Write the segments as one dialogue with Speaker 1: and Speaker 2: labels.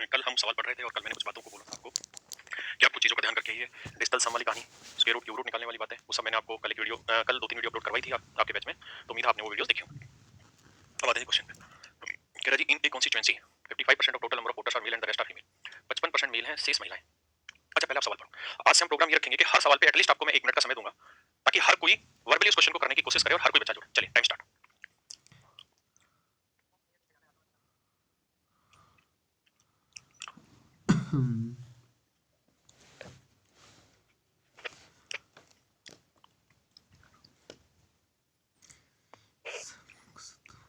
Speaker 1: कल हम सवाल पढ़ रहे थे और कल मैंने कुछ बातों को बोला था आपको कि आप कुछ चीज़ों का ध्यान करके ये डिजिटल सम वाली कहानी, स्क्वायर रूट, क्यूब रूट निकालने वाली बातें, वो सब मैंने आपको कल एक वीडियो कल 2-3 वीडियो अपलोड करवाई थी आपके बैच में, तो उम्मीद है आपने वो वीडियोस देखी होंगी। अब आते हैं क्वेश्चन पे। कह रहा जी in a constituency 55% of total number of voters are male and the rest are female. 55% male हैं, शेष महिलाएं। अच्छा पहले आप सवाल पढ़ो। आज से हम प्रोग्राम ये रखेंगे कि हर सवाल पे एटलीस्ट आपको मैं 1 मिनट का समय दूंगा ताकि हर कोई वर्बली उस क्वेश्चन को करने की कोशिश करे और हर कोई बच्चा जुड़े। चलिए टाइम स्टार्ट।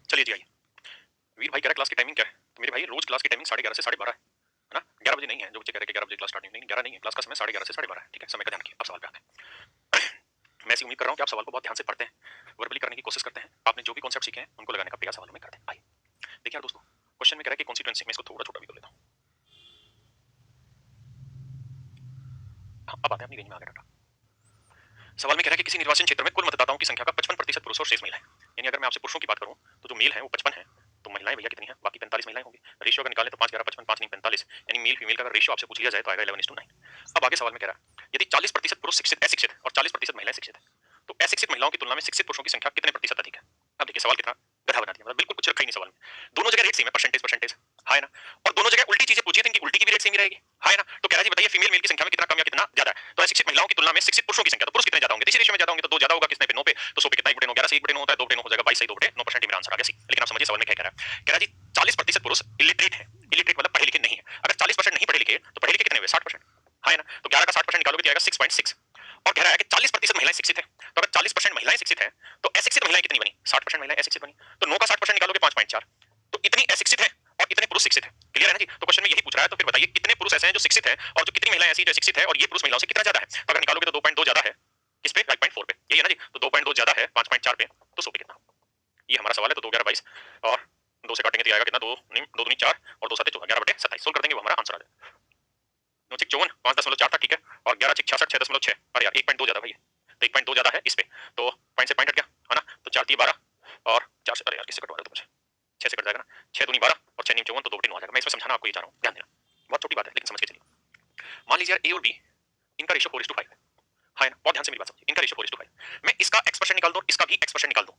Speaker 1: चलिए जी आइए। वीर भाई कह रहा क्लास की टाइमिंग क्या है? तो मेरे भाई रोज क्लास की टाइमिंग 11:30 से 12:30 है ना? 11 बजे नहीं है, जो बच्चे कह रहे हैं कि 11 बजे क्लास स्टार्ट नहीं, 11 नहीं है, क्लास का समय 11:30 से 12:30 है। ठीक है, समय का ध्यान रखिए। अब सवाल पे आते हैं। मैं ऐसी उम्मीद कर रहा हूं कि आप सवाल को बहुत ध्यान से पढ़ते हैं, वर्बली करने की कोशिश करते हैं, आपने जो भी कॉन्सेप्ट सीखे हैं उनको लगाने का प्रयास सवालों में करते हैं। आइए देखिए यार दोस्तों, क्वेश्चन में कह रहा है कि कॉन्स्टिट्यूएंसी में इसको थोड़ा छोटा भी कर लेता हूं। अब आते हैं अपनी रेंज में। आ गया डाटा। सवाल में कह रहा है कि किसी निर्वाचन क्षेत्र में कुल मतदाताओं की संख्या का 55% पुरुष और शेष महिलाएं। यानी अगर मैं आपसे पुरुषों की बात करूं तो जो मेल है वो 55 है, तो महिलाएं भैया कितनी हैं? बाकी 45 महिलाएं होंगी। रेशियो अगर निकालें तो 5 11 55 5 9 45, यानी मेल फीमेल का अगर रेशियो आपसे पूछ लिया जाए तो आएगा 11:9। अब आगे सवाल में कह रहा है यदि 40% पुरुष शिक्षित अशिक्षित और 40% महिलाएं शिक्षित है, तो अशिक्षित महिलाओं की तुलना में शिक्षित पुरुषों की संख्या कितने प्रतिशत अधिक है? अब देखिए सवाल कितना गधा बना दिया, मतलब बिल्कुल कुछ रखा ही नहीं सवाल में। दोनों जगह रेट सेम है, परसेंटेज परसेंटेज, हाँ है ना? और दोनों जगह उल्टी चीजें पूछी, तो इनकी उल्टी की भी रेट सेम ही रहेगी, हाँ है ना? तो कह रहा है जी बताइए फीमेल मेल की संख्या में कितना कम या कितना ज्यादा है? तो अशिक्षित महिलाओं की तुलना में शिक्षित पुरुषों की संख्या, तो पुरुष कितने ज्यादा होंगे? इसी रेशियो में ज्यादा होंगे, तो 2 ज्यादा होगा किसने पे? 9 पे, तो 100 पे कितना? 1/9, 11 से 1/9 होता है, 2/9 हो जाएगा 22 से 2/9%। मेरा आंसर आ गया सी। लेकिन आप समझिए सवाल में क्या कह रहा है। कह रहा है जी 40% पुरुष इलिटरेट है, इलिटरेट मतलब पढ़े लिखे नहीं है। अगर 40% नहीं पढ़े लिखे तो पढ़े लिखे कितने हुए? 60%, हाँ है ना? तो 11 का 60% निकालोगे तो आएगा 6.6। और कह रहा है कि 40% महिलाएं शिक्षित है, तो अगर 40% महिलाएं शिक्षित है तो अशिक्षित महिलाएं कितनी बनी? 60% महिलाएं अशिक्षित बनी, तो 9 का 60% निकालोगे 5.4, तो इतनी अशिक्षित है और इतने पुरुष शिक्षित है। क्लियर है ना जी? तो क्वेश्चन में यही पूछ रहा है, तो फिर बताइए कितने पुरुष ऐसे हैं जो शिक्षित है और जो कितनी महिलाएं ऐसी जो शिक्षित है और ये पुरुष महिलाओं से कितना ज्यादा है? तो अगर निकालोगे तो 2.2 ज्यादा है किस पे? 5.4 पे, यही है ना जी? तो 2.2 ज्यादा है 5.4 पे, तो 100 पे कितना? ये हमारा सवाल है। तो 2 11 22 और 2 से काटेंगे तो आएगा कितना? 2 2 दूनी 4 और 2 7 14, 11/27 सोल्व कर देंगे, वो हमारा आंसर आ जाएगा। 9 6 54 5.4 था, ठीक है, और 11 6 66 6.6। अरे यार 1.2 ज्यादा भाई, तो 1.2 ज्यादा है इस पे, तो पॉइंट से पॉइंट हट गया, है ना? तो 4 3 12 और 4 से, अरे यार किससे कटवा रहे हो तुम मुझे? 6 से कट जाएगा ना, 6 दूनी 12 और 6 नीम 54, तो 2/9 आ जाएगा। मैं इसमें समझाना आपको ये चाह रहा हूँ, ध्यान देना, बहुत छोटी बात है लेकिन समझ के चलिए। मान लीजिए यार ए और बी, इनका रेशियो 4:5 है, हाँ ना? बहुत ध्यान से मेरी बात समझिए, इनका रेशियो 4:5, मैं इसका x% निकाल दूं, इसका भी x% निकाल दूं,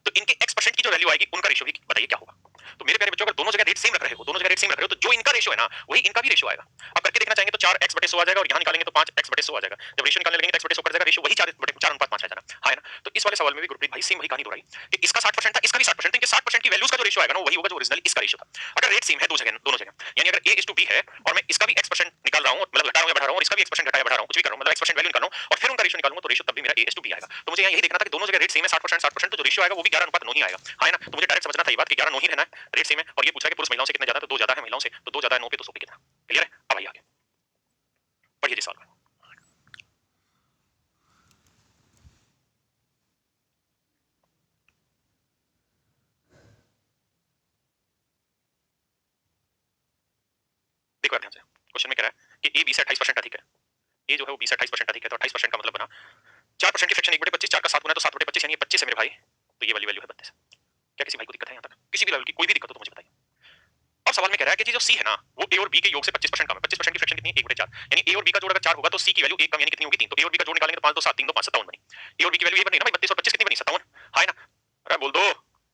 Speaker 1: तो इनके x% की जो वैल्यू आएगी उनका रेशियो भी बताइए क्या होगा? तो मेरे प्यारे बच्चों, अगर दोनों जगह रेट सेम रख रहे हो, दोनों जगह रेट सेम रख रहे हो, तो जो इनका रेशियो है ना वही इनका भी रेशियो आएगा। अब करके देखना चाहेंगे तो 4x/100 आ जाएगा, और यहां निकालेंगे तो 5x/100 आ जाएगा। जब रेशियो निकालने लगेंगे तो x/100 कट जाएगा, रेशियो वही 4:4:5 आ जाना, हाँ ना? तो इस वाले सवाल में भी गुरप्रीत भाई सेम वही कहानी दोहराई कि इसका 60% था, इसका भी 60%, तो इनके 60% की वैल्यूज का जो रेशियो आएगा ना वही होगा जो ओरिजिनल इसका रेशियो था। अगर रेट सेम है दोनों जगह, यानी अगर a/b है और मैं इसका भी x% निकाल रहा हूं, मतलब घटा रहा हूं या बढ़ा रहा हूं, और इसका भी x% घटाया बढ़ा रहा हूं, कुछ भी कर रहा हूं, मतलब x% वैल्यू निकाल रहा हूं और फिर उनका रेशियो निकालूंगा, तो रेशियो तब भी मेरा a/b आएगा। तो मुझे यही देखना था कि दोनों जगह रेट सेम है 60% 60%, तो जो रेशियो आएगा वो भी 11:9 ही आएगा, हाँ ना? तो मुझे डायरेक्ट समझना था ये बात कि 11:9 ही रहना है, रेट सेम है, और ये पूछा कि पुरुष महिलाओं से कितने ज्यादा, तो 2 ज्यादा है महिलाओं से, तो 2 ज्यादा है 9 पे, तो 100 पे कितना? क्लियर है? अब आइए आगे पढ़िए जी सवाल। देखो यार ध्यान से, क्वेश्चन में कह रहा है कि ए बी से 28% अधिक है, ए जो है वो बी से 28% अधिक है, तो 28% का मतलब बना 4% की फ्रैक्शन 1/25, 4 का 7 गुना तो 7/25, यानी 25 है मेरे भाई, तो ये वाली वैल्यू है 32। क्या किसी भाई को दिक्कत है यहाँ तक? किसी भी लेवल की कोई भी दिक्कत हो तो मुझे बताइए। अब सवाल में कह रहा है कि जी जो सी है ना वो ए और बी के योग से 25% कम है। 25% की फ्रैक्शन कितनी है? 1/4, यानी ए और बी का जोड़ अगर 4 होगा तो सी की वैल्यू 1 कम, यानी कितनी होगी? 3। तो ए और बी का जोड़ निकालेंगे तो 5 2 7 3 2 5 57 बनी। ए और बी की वैल्यू ये बनी ना भाई, 32 और 25 कितनी बनी? 57, हां है ना? अरे बोल दो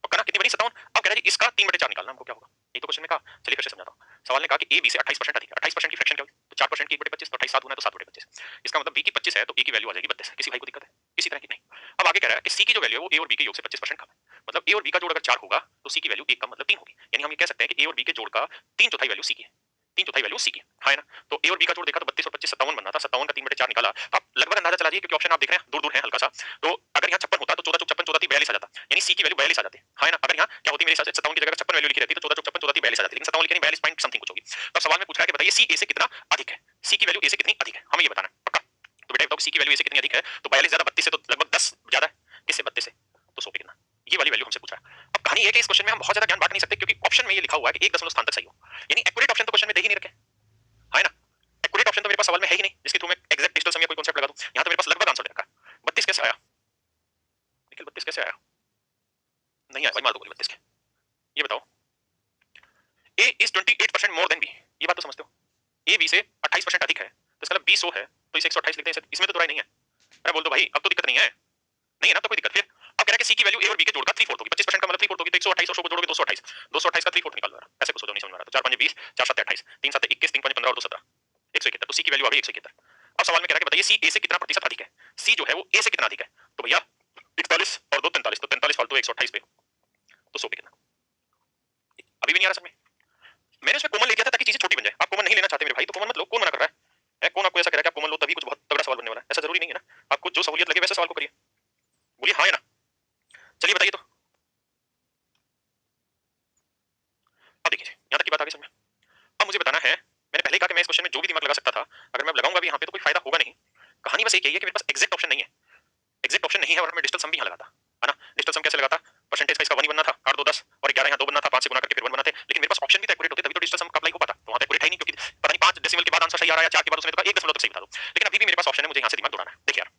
Speaker 1: पक्का ना, कितनी बनी? 57। अब कह रहा है जी इसका 3/4 निकालना, हमको क्या होगा? ये तो क्वेश्चन में कहा, चलिए फिर से समझाता हूं। सवाल ने कहा कि ए बी से 28% अधिक है, 28% की फ्रैक्शन क्या होगी? तो 4% की 1/25, तो 28 7 गुना तो 7/25, इसका मतलब बी की 25 है तो ए की वैल्यू आ जाएगी 32। किसी भाई को दिक्कत है? किसी तरह की नहीं। अब आगे कह रहा है कि सी की जो वैल्यू है वो ए और बी के योग से 25% कम है, मतलब ए और बी का जोड़ अगर 4 होगा तो सी की वैल्यू 1 कम मतलब 3 होगी, यानी हम ये कह सकते हैं कि ए और बी के जोड़ का 3/4 वैल्यू सी की है, 3/4 वैल्यू सी की, हाँ है ना? तो ए और बी का जोड़ देखा तो 32 और 25 57 बनना था, 57 का 3/4 निकाला। तो आप लगभग अंदाजा चला जाइए, क्योंकि ऑप्शन आप देख रहे हैं दूर-दूर है हल्का सा, तो अगर यहाँ 56 होता तो 14 54 14 42 आ जाता, यानी सी की वैल्यू 42 आ जाती, हाँ है ना? अगर यहाँ क्या होती मेरे हिसाब से 57 की जगह 56 वैल्यू लिखी रहती तो 14 54 14 42 आ जाती, लेकिन 57 लिखी नहीं, 42 पॉइंट समथिंग कुछ होगी। तो सवाल में पूछ रहा है कि बताइए सी ए से कितना अधिक है? सी की वैल्यू ए से कितनी अधिक है, हमें ये बताना है पक्का। तो बेटा बताओ सी की वैल्यू ए से कितनी अधिक है? तो 42 ज्यादा 32 से तो लगभग 10 ज्यादा है, किससे? 32 से, तो 100 पे कितना? ये वाली वैल्यू हमसे पूछा है। अब कहानी ये है कि इस क्वेश्चन में हम बहुत ज्यादा ज्ञान बांट नहीं सकते, क्योंकि ऑप्शन में ये लिखा हुआ है कि एक दशमलव स्थान तक सही हो, यानी एक्यूरेट ऑप्शन तो क्वेश्चन में दे ही नहीं रखे, है ना? एक्यूरेट ऑप्शन तो मेरे पास सवाल में है ही नहीं जिसके थ्रू मैं एग्जैक्ट डिजिटल सम या कोई कांसेप्ट लगा दूं। यहां तो मेरे पास लगभग आंसर दे रखा है। 32 कैसे आया? निखिल 32 कैसे आया? नहीं आया भाई, मार दो गोली 32 के। ये बताओ, ए इज 28% मोर देन बी, ये बात तो समझ ए बी से 28% अधिक है तो इसका मतलब 20 है तो इसे 128 लिखते हैं, इसमें तो बुराई नहीं है। अरे बोल दो भाई, अब तो दिक्कत नहीं है, नहीं है ना, तो कोई दिक्कत। फिर अब कह रहा है कि सी की वैल्यू ए और बी के जोड़ का 3/4 होगी, 25% का मतलब 3/4 होगी, तो 128 और 100 को जोड़ोगे 228, 228 का 3/4 निकाल दो यार, ऐसे कुछ सोचो, नहीं समझ में आ रहा तो 4 5 20, 4 7 28, 3 7 21, 3 5 15 और 2 17, 171। तो सी की वैल्यू आ गई 171। अब सवाल में कह रहा है कि बताइए सी ए से कितना प्रतिशत अधिक है, सी जो है वो ए से कितना अधिक है। तो भैया 41 और 2 43, तो 43 फालतू 128 पे, तो 100 पे कितना, अभी भी नहीं आ रहा समझ में। मैंने उसमें कॉमन ले लिया था ताकि चीजें छोटी बन जाए। आप कॉमन नहीं लेना चाहते मेरे भाई तो कॉमन मत लो, कौन मना कर रहा है? कौन आपको ऐसा कह रहा है कि आप कॉमन लो तभी कुछ बहुत तगड़ा सवाल बनने वाला है? ऐसा जरूरी नहीं है ना, आपको जो सहूलियत लगे वैसे सवाल को करिए, बोलिए हाँ या ना। चलिए बताइए तो, अब देखिए यहाँ तक की बात आ गई समझ में। अब मुझे बताना है, मैंने पहले कहा कि मैं इस क्वेश्चन में जो भी दिमाग लगा सकता था, अगर मैं लगाऊंगा भी यहाँ पे तो कोई फायदा होगा नहीं। कहानी बस एक यही है कि मेरे पास एग्जैक्ट ऑप्शन नहीं है, एग्जैक्ट ऑप्शन नहीं है और मैं डिजिटल सम भी यहाँ लगाता है ना। डिजिटल सम कैसे लगाता, परसेंटेज का इसका 1 ही बनना था, 8 2 10 और 11 यहाँ 2 बनना था, 5 से गुणा करके फिर 1 बनाते, लेकिन मेरे पास ऑप्शन भी तो एक्यूरेट होते तभी तो डिजिटल सम का अप्लाई हो पाता। तो वहां तो एक्यूरेट है नहीं, क्योंकि पता नहीं 5 डेसिमल के बाद आंसर सही आ रहा है या 4 के बाद उसने तो 1 दशमलव तक सही बता दो, लेकिन अभी भी मेरे पास ऑप्शन है, मुझे यहाँ से दिमाग दौड़ाना है। देखिए यार,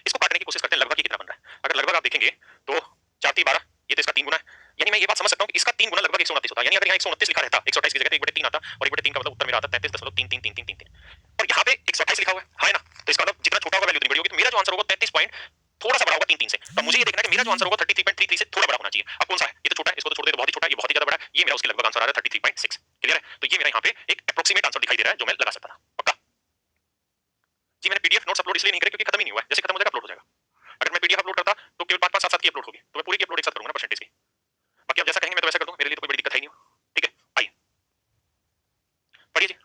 Speaker 1: इसको काटने की कोशिश करते हैं, लगभग ये कितना बन रहा है। अगर लगभग आप देखेंगे तो 4 3 12, ये तो इसका 3 गुना है, यानी मैं ये बात समझ सकता हूँ कि इसका 3 गुना लगभग 129 होता है। यानी अगर यहाँ 129 लिखा रहता, 128 की जगह 1/3 आता, और 1/3 का मतलब उत्तर मेरा आता 33.33333, और यहाँ पे 128 लिखा हुआ है ना, तो इसका मतलब जितना छोटा होगा वैल्यू उतनी बड़ी होगी, तो मेरा जो आंसर होगा 33 पॉइंट थोड़ा सा बड़ा होगा 3 3 से। तो मुझे ये देखना है कि मेरा जो आंसर होगा 33.33 से थोड़ा बड़ा होना चाहिए। अब कौन सा है, ये तो छोटा है, इसको तो छोड़ दे, तो बहुत ही छोटा है, ये बहुत ही ज्यादा बड़ा है, ये मेरा उसके लगभग आंसर आ रहा है 33.6। क्लियर है, तो ये मेरा यहाँ पे एक अप्रोक्सीमेट आंसर दिखाई दे रहा है जो मैं लगा सकता था। पक्का जी। मैंने पीडीएफ नोट्स अपलोड इसलिए नहीं करे क्योंकि खत्म ही नहीं हुआ है, जैसे खत्म हो जाएगा अपलोड हो जाएगा। अगर मैं पीडीएफ अपलोड करता तो केवल 5 5 7 7 की अपलोड होगी, तो मैं पूरी की अपलोड एक साथ करूंगा ना परसेंटेज की। बाकी आप जैसा कहेंगे मैं तो वैसा कर दूंगा, मेरे लिए तो कोई बड़ी दिक्कत है ही नहीं। ठीक है, आइए पढ़िए जी।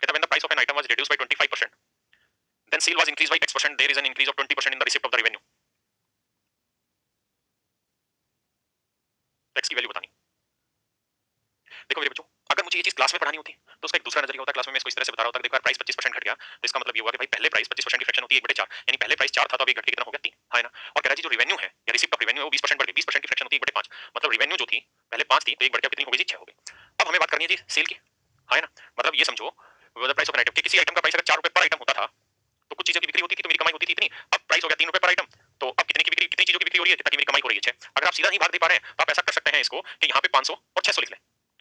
Speaker 1: कहता when the price of an item was reduced by 25%, then sale was increased by X%, there is an increase of 20% in the receipt of the revenue. Tax की वैल्यू बतानी। देखो मेरे बच्चों, अगर मुझे ये चीज क्लास में पढ़ानी होती तो उसका एक दूसरा नजरिया होता। क्लास में मैं इसको इस तरह से बता रहा होता कि देखो यार प्राइस 25% घट गया, तो इसका मतलब ये हुआ कि भाई पहले प्राइस 25% की फ्रैक्शन होती है 1/4, यानी पहले प्राइस 4 था तो अब 1 घट के कितना हो गया 3, है ना। और कह रहा है जी जो रिवेन्यू है या रिसीप्ट ऑफ रिवेन्यू है वो 20% बढ़ गई, 20% की फ्रैक्शन होती है 1/5, मतलब रिवेन्यू जो थी पहले 5 थी तो 1 बढ़ के कितनी हो गई जी 6 हो गई। अब हमें बात करनी है जी सेल की, है ना। मतलब ये समझो प्राइस ऑफ एन आइटम कि किसी आइटम का प्राइस अगर 4 रुपए पर आइटम होता था तो कुछ चीजों की बिक्री होती थी तो मेरी कमाई होती थी इतनी, अब प्राइस हो गया 3 रुपए पर आइटम, तो अब कितनी की बिक्री, कितनी चीजों की बिक्री हो रही है जितना की मेरी कमाई हो रही है 6। अगर आप सीधा नहीं भाग दे पा रहे हैं तो आप ऐसा कर सकते हैं इसको कि यहाँ पे 500 और 600 लिख लें,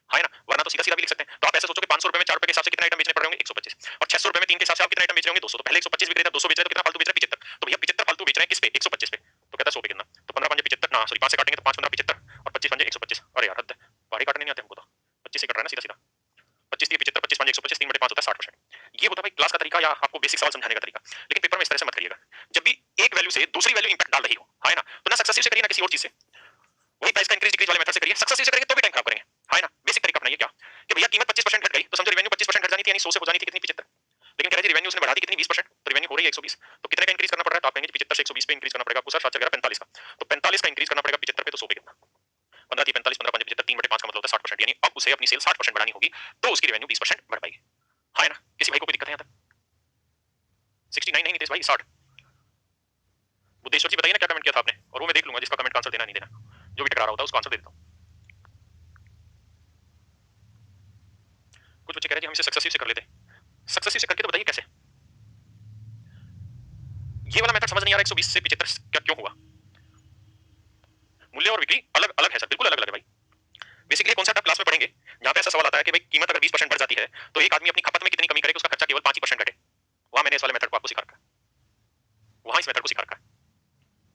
Speaker 1: है ना, वरना तो सीधा सीधा भी लिख सकते हैं। तो आप ऐसे सोचो कि 500 रुपए में 4 रुपए के हिसाब से कितने आइटम बेचने पड़ रहे होंगे 125, और 600 रुपए में 3 के हिसाब से आप कितने आइटम बेच रहे होंगे 200, तो पहले 125 बिक रहे थे 200 बेच रहे, तो कितना फालतू बेच रहे 75, तो भैया 75 फालतू बेच रहे हैं किस पे 125 पे, तो कहता है 100 पे कितना, तो 15 5 75 ना सॉरी 5 से काटेंगे तो 5 15 75 और 25 5 125, अरे यार हद है, बाहर काटने नहीं आते हमको तो 25 से कट रहा है ना सीधा सीधा, 25 3 75 25 5 125 3/5 होता है 60%। ये होता है भाई क्लास का तरीका या आपको बेसिक सवाल समझाने का तरीका, लेकिन पेपर में इस तरह से मत करिएगा। जब भी एक वैल्यू से दूसरी वैल्यू इंपैक्ट डाल रही हो, है ना, तो ना सक्सेसिव से करिए ना किसी और चीज से, वही प्राइस का इंक्रीज डिक्रीज वाले मेथड से करिए। सक्सेसिव से करेंगे तो भी टाइम खराब करेंगे, है ना। बेसिक तरीका अपनाइए क्या कि भैया कीमत 25% घट गई तो समझो रिवेन्यू 25% घट जानी थी, यानी 100 से हो जानी थी कितनी 75, लेकिन कह रहे जी रिवेन्यू उसने बढ़ा दी कितनी 20%, तो रिवेन्यू हो रही है 120, तो कितने का इंक्रीज करना पड़ रहा है, तो आप कहेंगे 75 से 120 पे इंक्रीज करना पड़ेगा आपको सर, 7 45 का, तो 45 का इंक्रीज करना पड़ेगा 75 पे, तो 100 पे कितना 15 3 45 15 5 75 3/5 का मतलब होता है 60%, यानी अब उसे अपनी सेल 60% बढ़ानी होगी तो उसकी रिवेन्यू 20% बढ़ पाएगी, है ना। किसी भाई को कोई दिक्कत है यहाँ तक 69 नहीं नितेश भाई 60। बुद्धेश्वर जी बताइए ना क्या कमेंट किया था आपने, और वो मैं देख लूंगा जिसका कमेंट का आंसर देना नहीं देना, जो भी टकरा रहा होता है उसका आंसर दे देता हूं। कुछ बच्चे कह रहे हैं हम इसे सक्सेसिव से कर लेते, सक्सेसिव से करके तो बताइए कैसे, ये वाला मेथड समझ नहीं आ रहा 120 से 75 क्या क्यों हुआ। मूल्य और बिक्री अलग अलग है सर, बिल्कुल अलग अलग है भाई। बेसिकली कॉन्सेप्ट आप क्लास में पढ़ेंगे जहां पे ऐसा सवाल आता है कि भाई कीमत अगर 20% बढ़ जाती है तो एक आदमी अपनी खपत में कितनी कमी करे कि उसका खर्चा केवल 5% घटे, वहां मैंने इस वाले मेथड को आपको सिखा रखा है, वहां इस मेथड को सिखा रखा है।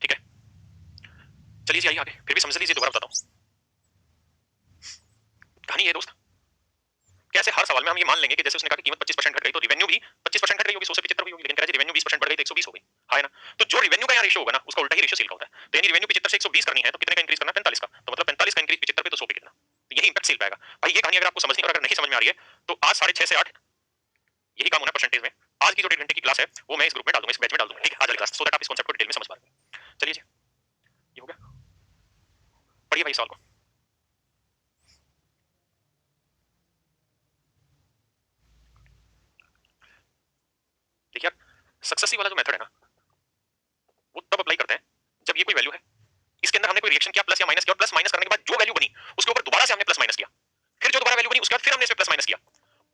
Speaker 1: ठीक है, चलिए जी आइए आगे, फिर भी समझ लीजिए, दोबारा बताता हूं कहानी ये दोस्त। कैसे हर सवाल में हम ये मान लेंगे कि जैसे उसने कहा कि कीमत 25% घट गई तो रिवेन्यू भी 25% घट गई होगी, 100 से 75 हुई होगी, लेकिन कह रहा है रिवेन्यू 20% बढ़ गई तो 120 हो गई, है ना। तो जो रिवेन्यू का यहाँ रेशियो होगा ना उसका उल्टा ही रेशियो सेल का होता है, तो यानी रिवेन्यू 75 से 120 करनी है तो कितने का इंक्रीज करना है 45 का, तो मतलब 45 का इंक्रीज 75 पे तो 100 पे कितना, तो यही इंपैक्ट सेल पे आएगा भाई। ये कहानी अगर आपको समझनी और अगर नहीं समझ में आ रही है तो आज 6:30 से 8 यही काम होना परसेंटेज में। आज की जो 1.5 घंटे की क्लास है वो मैं इस ग्रुप में डाल दूंगा, इस बैच में डाल दूंगा, ठीक है, आज वाली क्लास, सो दैट आप इस कांसेप्ट को डिटेल में समझ पाएंगे। चलिए जी ये हो गया, पढ़िए भाई सवाल को। देखिए सक्सेसिव वाला जो मेथड है ना वो तब अप्लाई करते हैं जब ये कोई वैल्यू है, इसके अंदर हमने कोई रिएक्शन किया प्लस या माइनस किया, और प्लस माइनस करने के बाद जो वैल्यू बनी उसके ऊपर दोबारा से हमने प्लस माइनस किया, फिर जो दोबारा वैल्यू बनी उसके बाद फिर हमने इसमें प्लस माइनस किया,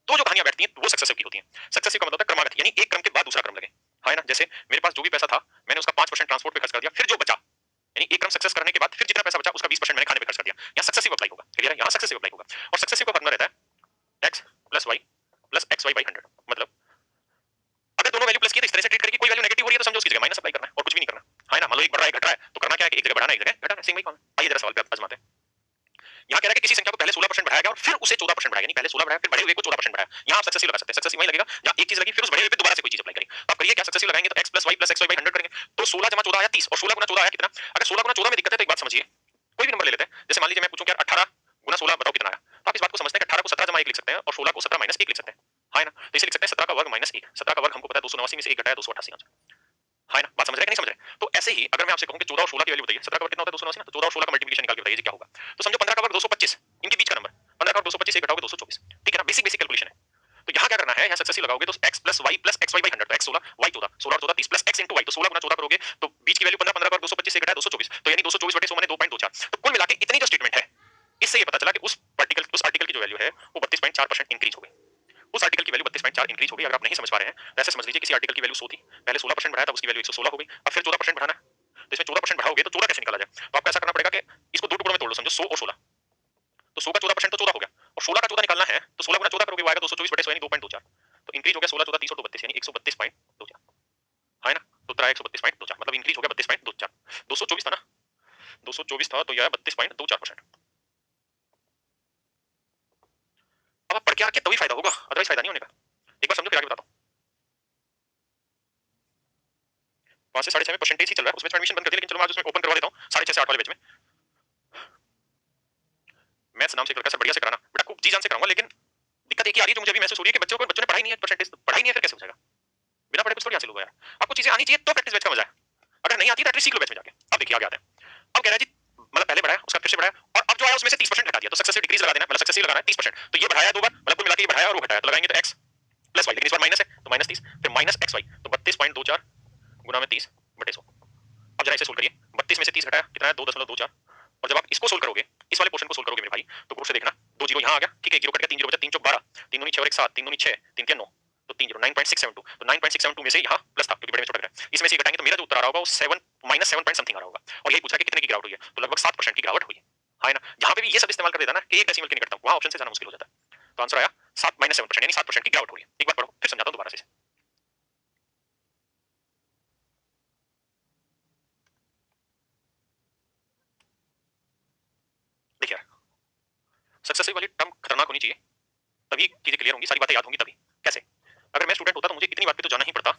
Speaker 1: तो जो कहानियां बैठती हैं वो सक्सेसिव की होती हैं। सक्सेसिव का मतलब होता है क्रमागत, यानी एक क्रम के बाद दूसरा क्रम लगे, है ना। जैसे मेरे पास जो भी पैसा था मैंने उसका 5% ट्रांसपोर्ट पे खर्च कर दिया, फिर जो बचा यानी एक क्रम सक्सेस करने के बाद फिर जितना पैसा बचा उसका 20% मैंने खाने पे खर्च कर दिया, यहाँ सक्सेसिव अप्लाई होगा। क्लियर है, यहाँ सक्सेसिव अप्लाई होगा। और सक्सेसिव का फॉर्मूला रहता है सेम वही काम है। आइए जरा सवाल पे आजमाते हैं। यहाँ कह रहा है कि किसी संख्या को पहले 16% बढ़ाया गया और फिर उसे 14% बढ़ाया, यानी पहले 16 बढ़ाया फिर बढ़े हुए को 14% बढ़ाया। यहाँ आप सक्सेसिव लगा सकते हैं, सक्सेसिव वही लगेगा जहाँ एक चीज लगी फिर उस बढ़े हुए पे दोबारा से कोई चीज अप्लाई करेंगे। तो आप करिए क्या, सक्सेसिव लगाएंगे तो x + y + xy / 100 करेंगे तो 16 × 14 आया 30 और 16 × 14 आया कितना। अगर 16 × 14 में दिक्कत है तो एक बात समझिए, कोई भी नंबर ले लेते हैं, जैसे मान लीजिए मैं पूछूं कि यार 18 × 16 बताओ कितना आया, तो आप इस बात को समझते हैं कि 18 को 17 = 1 लिख सकते हैं और 16 को 17 - 1 लिख सकते हैं, है ना। तो इसे लिख सकते हैं 17 का वर्ग - 1, 17 का वर्ग हमको पता है 289 में से 1 घटाया 288 आंसर, है ना। बात समझ रहे हैं कि नहीं समझ रहे। तो ऐसे ही अगर मैं आपसे कहूं कि 14 और 16 की वैल्यू बताइए, 17 का वर्ग कितना होता है 289 ना, तो 14 और 16 का मल्टीप्लिकेशन निकाल के बताइए क्या होगा। तो समझो 15 का वर्ग 225, इनके बीच का नंबर 15 का वर्ग 225 से घटाओगे 224, ठीक है ना। बेसिक कैलकुलेशन है। तो यहाँ क्या करना है, यहाँ सक्सेसिव लगाओगे तो x + y + xy / 100, तो x 16 y 14, 16 और 14 30 + x * y, तो 16 × 14 करोगे तो बीच की वैल्यू 15, 15 का वर्ग 225 से घटाया 224, तो यानी 224/100 माने 2.24। तो कुल मिला के इतनी जो स्टेटमेंट है, इससे ये पता चला कि उस आर्टिकल की जो वैल्यू है वो 32.4% इंक्रीज हो गई। उस आर्टिकल की वैल्यू 32.4 इंक्रीज हो गई। अगर आप नहीं समझ पा रहे हैं तो ऐसे समझ लीजिए किसी आर्टिकल की वैल्यू 100 थी, पहले 16% बढ़ाया तब उसकी वैल्यू 116 हो गई, अब फिर 14% बढ़ाना है। तो इसमें 14% बढ़ाओगे तो 14 कैसे निकाला जाए, तो आपको ऐसा करना पड़ेगा कि इसको दो टुकड़ों में तोड़ लो, समझो 100 और 16, तो 100 का 14% तो 14 हो गया और 16 का 14 निकालना है तो 16 × 14 करोगे वो आएगा 224/100 यानी 2.24, तो इंक्रीज हो गया 16 14 30 और 32 यानी 132.24, है ना। तो उत्तर आया 132.24, मतलब इंक्रीज हो गया 32.24। 224 था ना, 224 था तो यह 32.24%। अब आप पढ़ के आके तभी फायदा होगा, अदरवाइज फायदा नहीं होने का। एक बार समझो फिर आगे बताता हूं। 5 से 6:30 में परसेंटेज ही चल रहा है, उसमें एडमिशन बंद कर दिया, लेकिन चलो मैं आज उसमें ओपन करवा देता हूं 6:30 से 8 वाले बैच में। मैथ्स नाम से एक लड़का से बढ़िया से कराना बेटा, खूब जी जान से कराऊंगा, लेकिन दिक्कत एक ही आ रही है जो मुझे अभी महसूस हो रही है कि बच्चों ने पढ़ाई नहीं है, परसेंटेज पढ़ाई नहीं है, फिर कैसे हो जाएगा। बिना पढ़े कुछ थोड़ी हासिल होगा यार। आपको चीजें आनी चाहिए तो प्रैक्टिस बैच का मजा है, अगर नहीं आती तो एटलीस्ट सीख लो बैच में जाके। अब देखिए आगे आते हैं। अब कह रहा है जी मतलब पहले बढ़ाया उसका फिर से बढ़ाया और अब जो आया उसमें से 30% घटा दिया, तो सक्सेसिव डिग्रीज लगा देना, मतलब सक्सेसिव लगाना है 30%। तो ये बढ़ाया दो बार, मतलब कुल मिला के ये बढ़ाया और वो घटाया, तो लगाएंगे तो x + y, लेकिन इस बार माइनस है तो -30, फिर -xy, तो 32.24 गुना में 30/100। अब जरा इसे सोल्व करिए, 32 में से 30 घटाया कितना है 2.24, और जब आप इसको सोल्व करोगे, इस वाले पोर्शन को सोल्व करोगे मेरे भाई, तो गौर से देखना, 2 जीरो यहाँ आ गया, ठीक है, 1 जीरो कट गया, 3 जीरो बचा, 3 चौक 12, 3 दूनी 6 और 1 7, 3 दूनी 6, 3 तिया 9, तो 3 जीरो 9.672, तो 9.672 में से यहाँ प्लस था क्योंकि बड़े में छोटा है, इसमें से ये घटाएंगे तो मेरा जो उत्तर आ रहा होगा वो 7 -7 पॉइंट समथिंग आ रहा होगा, और यही पूछा कि कितने की गिरावट हुई है, तो लगभग 7% की गिरावट हुई है ना। जहां पे भी ये सब इस्तेमाल कर देता ना कि एक डेसिमल के निकटतम, वहां ऑप्शन से जाना मुश्किल हो जाता है। तो आंसर आया 7 -7% यानी 7% की गिरावट हो रही है। एक बार पढ़ो फिर समझाता हूं दोबारा से। देखिए यार, सक्सेसिव वाली टर्म खतरनाक होनी चाहिए, तभी चीजें क्लियर होंगी, सारी बातें याद होंगी तभी। कैसे, अगर मैं स्टूडेंट होता तो मुझे इतनी बात पे तो जाना ही पड़ता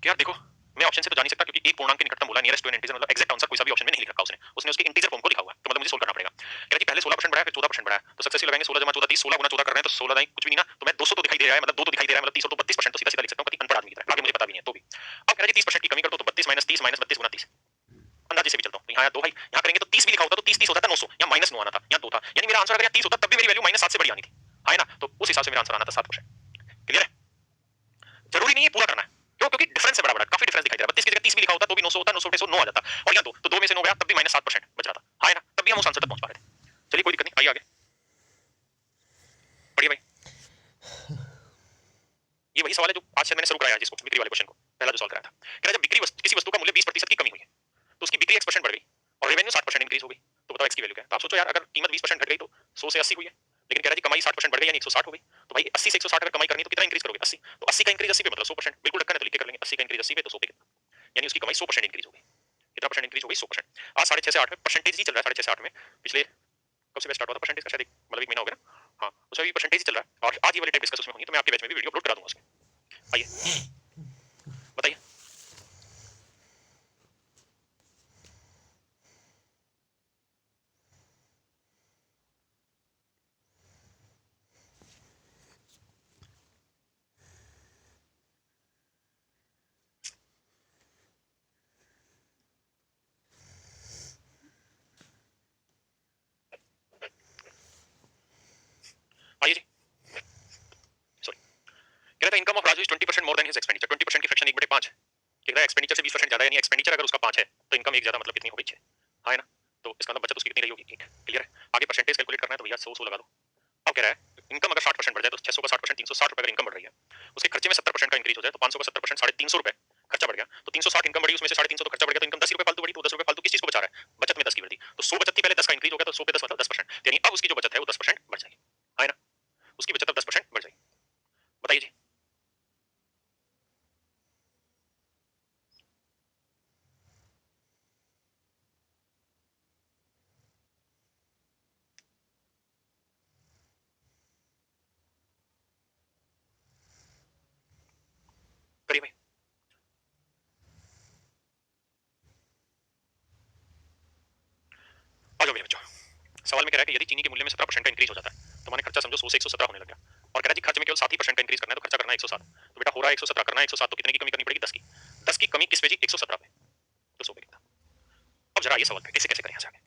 Speaker 1: कि यार देखो मैं ऑप्शन से तो जा नहीं सकता क्योंकि एक पूर्णांक के निकटतम बोला, नियरेस्ट टू एन इंटीजर, मतलब एग्जैक्ट आंसर कोई सा भी ऑप्शन में नहीं लिख रखा उसने उसके इंटीजर फॉर्म को लिखा हुआ है, तो मतलब मुझे सोल्व करना पड़ेगा। कह रहा जी पहले 16% बढ़ाया फिर 14% बढ़ाया, तो सक्सेसिव लगाएंगे 16 × 14 30, 16 × 14 कर रहे हैं तो 16 दाई कुछ भी नहीं ना, तो मैं 200 तो दिखाई दे रहा है, मतलब 2 तो दिखाई दे रहा है, मतलब 30 तो 32%, तो सीधा सीधा लिख सकता हूं कति अनपढ़ आदमी की तरह, आगे मुझे पता भी नहीं है तो भी। अब कह रहा जी 30% की कमी कर दो, तो 32 - 30 - 32 × 30, अंदाजे से भी चलता हूं, यहाँ आया 2 भाई, यहाँ करेंगे तो 30 भी लिखा होता तो 30 30 होता था 900, यहाँ -9 आना था, यहाँ 2 था, यानी मेरा आंसर अगर यहाँ 30 होता तब भी मेरी वैल्यू -7 से बड़ी आनी थी, है ना। तो उस हिसाब से मेरा आंसर आना था 7%। क्लियर है, जरूरी नहीं है पूरा करना है, क्यों, क्योंकि डिफरेंस है बड़ा बड़ा, काफी डिफरेंस दिखाई दे रहा है। 32 की जगह 30 भी लिखा होता तो भी 900 होता, 900 बटे 100 9 आ जाता, और यहाँ 2 तो 2 में से 9 गया तब भी -7% बच रहा था, है ना, तब भी हम उस आंसर तक पहुंच पा रहे थे। चलिए कोई दिक्कत नहीं, आइए आगे बढ़िए भाई। ये वही सवाल है जो आज शायद मैंने शुरू कराया जिसको बिक्री वाले क्वेश्चन को पहला जो सॉल्व कराया था। कह रहा जब बिक्री किसी वस्तु का मूल्य 20% की कमी हुई है तो उसकी बिक्री x% बढ़ गई और रेवेन्यू 60% इंक्रीज हो गई, तो बताओ x की वैल्यू क्या है। तो आप सोचो यार अगर कीमत 20% घट गई तो 100 से 80 हुई है, लेकिन कह रहा है जी कमाई 60% बढ़ गई यानी 160 हो गई, तो भाई 80 से 160 अगर कमाई करनी तो कितना इंक्रीज करोगे 80, तो 80 का इंक्रीज 80 पे मतलब 100%, बिल्कुल रखा है तो लिख के कर लेंगे 80 का इंक्रीज 80 पे तो 100 पे कितना, यानी उसकी कमाई 100% इंक्रीज हो गई। कितना परसेंट इंक्रीज हो गई 100%। आज 6:30 से 8 में परसेंटेज ही चल रहा है, 6:30 से 8 में पिछले कब से स्टार्ट हुआ था परसेंटेज का, शायद मतलब एक महीना हो गया ना, हाँ उसमें भी परसेंटेज ही चल रहा है और आज ये वाली टाइप डिस्कस उसमें होंगी, तो मैं आपके बैच में भी वीडियो अपलोड करा दूंगा उसमें। आइए बताइए। आइए जी, सॉरी, कह रहा था income of Raju is 20% more than his expenditure, 20% की फ्रैक्शन 1/5, कह रहा है एक्सपेंडिचर से 20% ज्यादा, यानी एक्सपेंडिचर अगर उसका 5 है तो इनकम एक ज्यादा, मतलब कितनी हो गई 6, है ना। तो इसका मतलब बचत उसकी कितनी रही होगी 1। क्लियर है, आगे परसेंटेज कैलकुलेट करना है तो भैया 100 लगा दो। अब कह रहा है इनकम अगर 60% बढ़ जाए तो 600 का 60% 360 रुपए अगर इनकम बढ़ रही है, उसके खर्चे में 70% का इंक्रीज हो जाए तो 500 का 70% 350 रुपए खर्चा बढ़ गया, तो 360 इनकम बढ़ी उसमें से 350 तो खर्चा बढ़ गया, तो इनकम 10 रुपए फालतू बढ़ी, तो 10 रुपए फालतू किस चीज को बचा रहा है, बचत में 10 की वृद्धि, तो 100 बचत थी पहले 10 का इंक्रीज हो गया तो 100 पे 10 मतलब 10%, यानी अब उसकी जो बचत है वो 10% बढ़ जाएगी, है ना, उसकी बचत अब 10% बढ़ जाएगी। बताइए जी। सवाल में कह रहा है कि यदि चीनी के मूल्य में 17% का इंक्रीज हो जाता है तो हमारे खर्चा समझो 100 से 117 होने लग गया, और कह रहा है जी खर्च में केवल 7% का इंक्रीज करना है तो खर्चा करना है 107। तो बेटा हो रहा है 117, करना है 107, तो कितने की कमी करनी पड़ेगी? 10 की। 10 की कमी किस पे जी? 117 पे। तो 100 पे कितना? अब जरा ये सवाल कैसे कैसे करें यहाँ से आगे,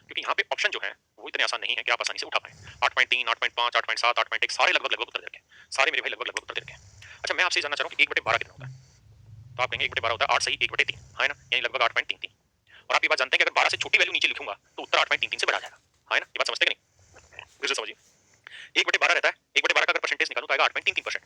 Speaker 1: क्योंकि यहाँ पे ऑप्शन जो है वो इतने आसान नहीं है कि आप आसानी से उठा पाए। 8.3, 8.5, 8.7, 8.1 सारे लगभग लगभग उत्तर दे रखे हैं, सारे मेरे भाई लगभग लगभग उत्तर दे रखे हैं। अच्छा मैं आपसे जानना चाह रहा हूँ कि 1/12 कितना होता है? तो आप कहेंगे 1/12 होता है 8 सही 1/3, है ना, यानी लगभग 8.33। और आप ये बात जानते हैं कि अगर 12 से छोटी वैल्यू नीचे लिखूंगा तो उत्तर 8.33 से बढ़ा जाएगा, है ना, ये बात समझते हैं कि नहीं? फिर से समझिए, 1/12 रहता है, 1/12 का अगर परसेंटेज निकालूं तो आएगा 8.33%।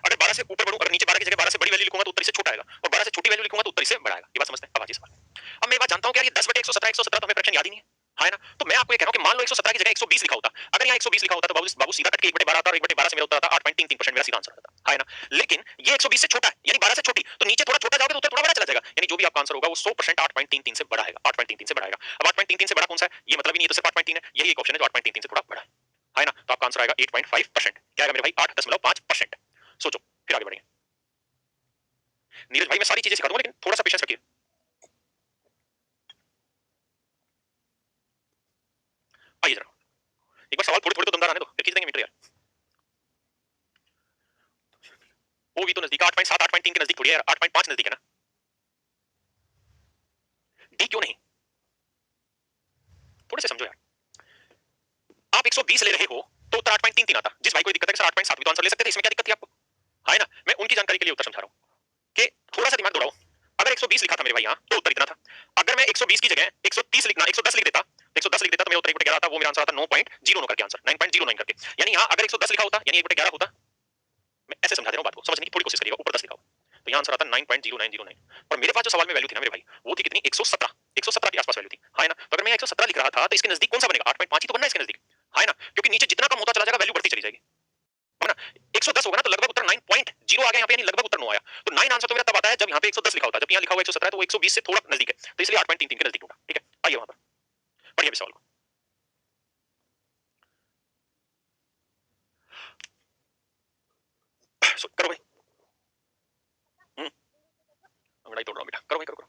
Speaker 1: अगर 12 से ऊपर बढ़ूं, अगर नीचे 12 की जगह 12 से बड़ी वैल्यू लिखूंगा तो उत्तर इससे छोटा आएगा, और 12 से छोटी वैल्यू लिखूंगा तो उत्तर इससे बड़ा आएगा। ये बात समझते हैं? अब आगे सवाल। अब मैं ये बात जानता हूं कि यार ये 10/117, 117 तो हमें फ्रैक्शन याद ही नहीं है ना, तो मैं आपको ये कह रहा हूं कि मान लो 117 की जगह 120 लिखा होता, अगर यहाँ 120 लिखा होता तो बाबू सीधा कट के 1/12 आता, और 1/12 से मेरा उत्तर आता 8.33%, मेरा सीधा आंसर आता, है ना। लेकिन ये 120 से छोटा है, यानी 12 से छोटी, तो नीचे थोड़ा छोटा जाओगे तो उत्तर थोड़ा बड़ा चला जाएगा, यानी जो भी आपका आंसर होगा वो 100% 8.33 से बड़ा आएगा, 8.33 से बड़ा आएगा। अब 8.33 से बड़ा कौन सा है ये मतलब ही नहीं है, तो सिर्फ 8.3 है, यही एक ऑप्शन है जो 8.33 से थोड़ा बड़ा है ना। तो आपका आंसर आएगा 8.5%। क्या आएगा मेरे भाई? 8.5%। सोचो फिर आगे बढ़ेंगे। नीरज भाई मैं सारी चीजें सिखा दूंगा लेकिन थोड़ा सा पेशेंस रखिए। आइए जरा एक बार सवाल थोड़े थोड़े तो दमदार आने दो, फिर खींच देंगे मीटर यार। वो भी तो नजदीक 8.7, 8.3 के नजदीक थोड़ी है यार, 8.5 नजदीक है ना। डी क्यों नहीं? थोड़े से समझो यार। आप 120 ले रहे हो तो उत्तर 8.33 आता। जिस भाई को दिक्कत है कि सर 8.7 भी तो आंसर ले सकते थे, इसमें क्या दिक्कत थी आपको? है ना, मैं उनकी जानकारी के लिए उत्तर समझा रहा हूं कि थोड़ा सा दिमाग दौड़ाओ। अगर 120 लिखा था मेरे भाई यहाँ तो उत्तर इतना था। अगर मैं 120 की जगह 130 लिखना 110 लिख देता, 110 लिख देता तो मेरा उत्तर 1/11 आता, वो मेरा आंसर आता 9.09 करके, आंसर 9.09 करके। यानी यहाँ अगर 110 लिखा होता यानी 1/11 होता। मैं ऐसे समझा दे रहा हूँ बात को, समझने की थोड़ी कोशिश करिएगा। ऊपर 10 लिखा हो तो यहाँ आंसर आता 9.0909। और मेरे पास जो सवाल में वैल्यू थी ना मेरे भाई वो थी कितनी? 117, 117 के आसपास वैल्यू थी, है ना। तो अगर मैं 117 लिख रहा था तो इसके नजदीक कौन सा बनेगा? 8.5 ही तो बनना है इसके नजदीक, है ना, क्योंकि नीचे जितना कम होता चला जाएगा वैल्यू बढ़ती चली जाएगी, है ना। 110 होगा ना तो लगभग उत्तर 9.0 आ गया यहाँ पे, यानी लगभग उत्तर 9 आया। तो 9 आंसर तो मेरा तब आता है जब यहाँ पे 110 लिखा होता है, जब यहाँ लिखा हुआ 117 है तो वो 120 से थोड़ा नजदीक है, तो इसलिए 8.33 के नजदीक होगा। ठीक है, आइए वहां पर पढ़िए अभी सवाल को। करो भाई। अंगड़ाई तोड़ रहा हूँ बेटा, करो भाई, करो करो।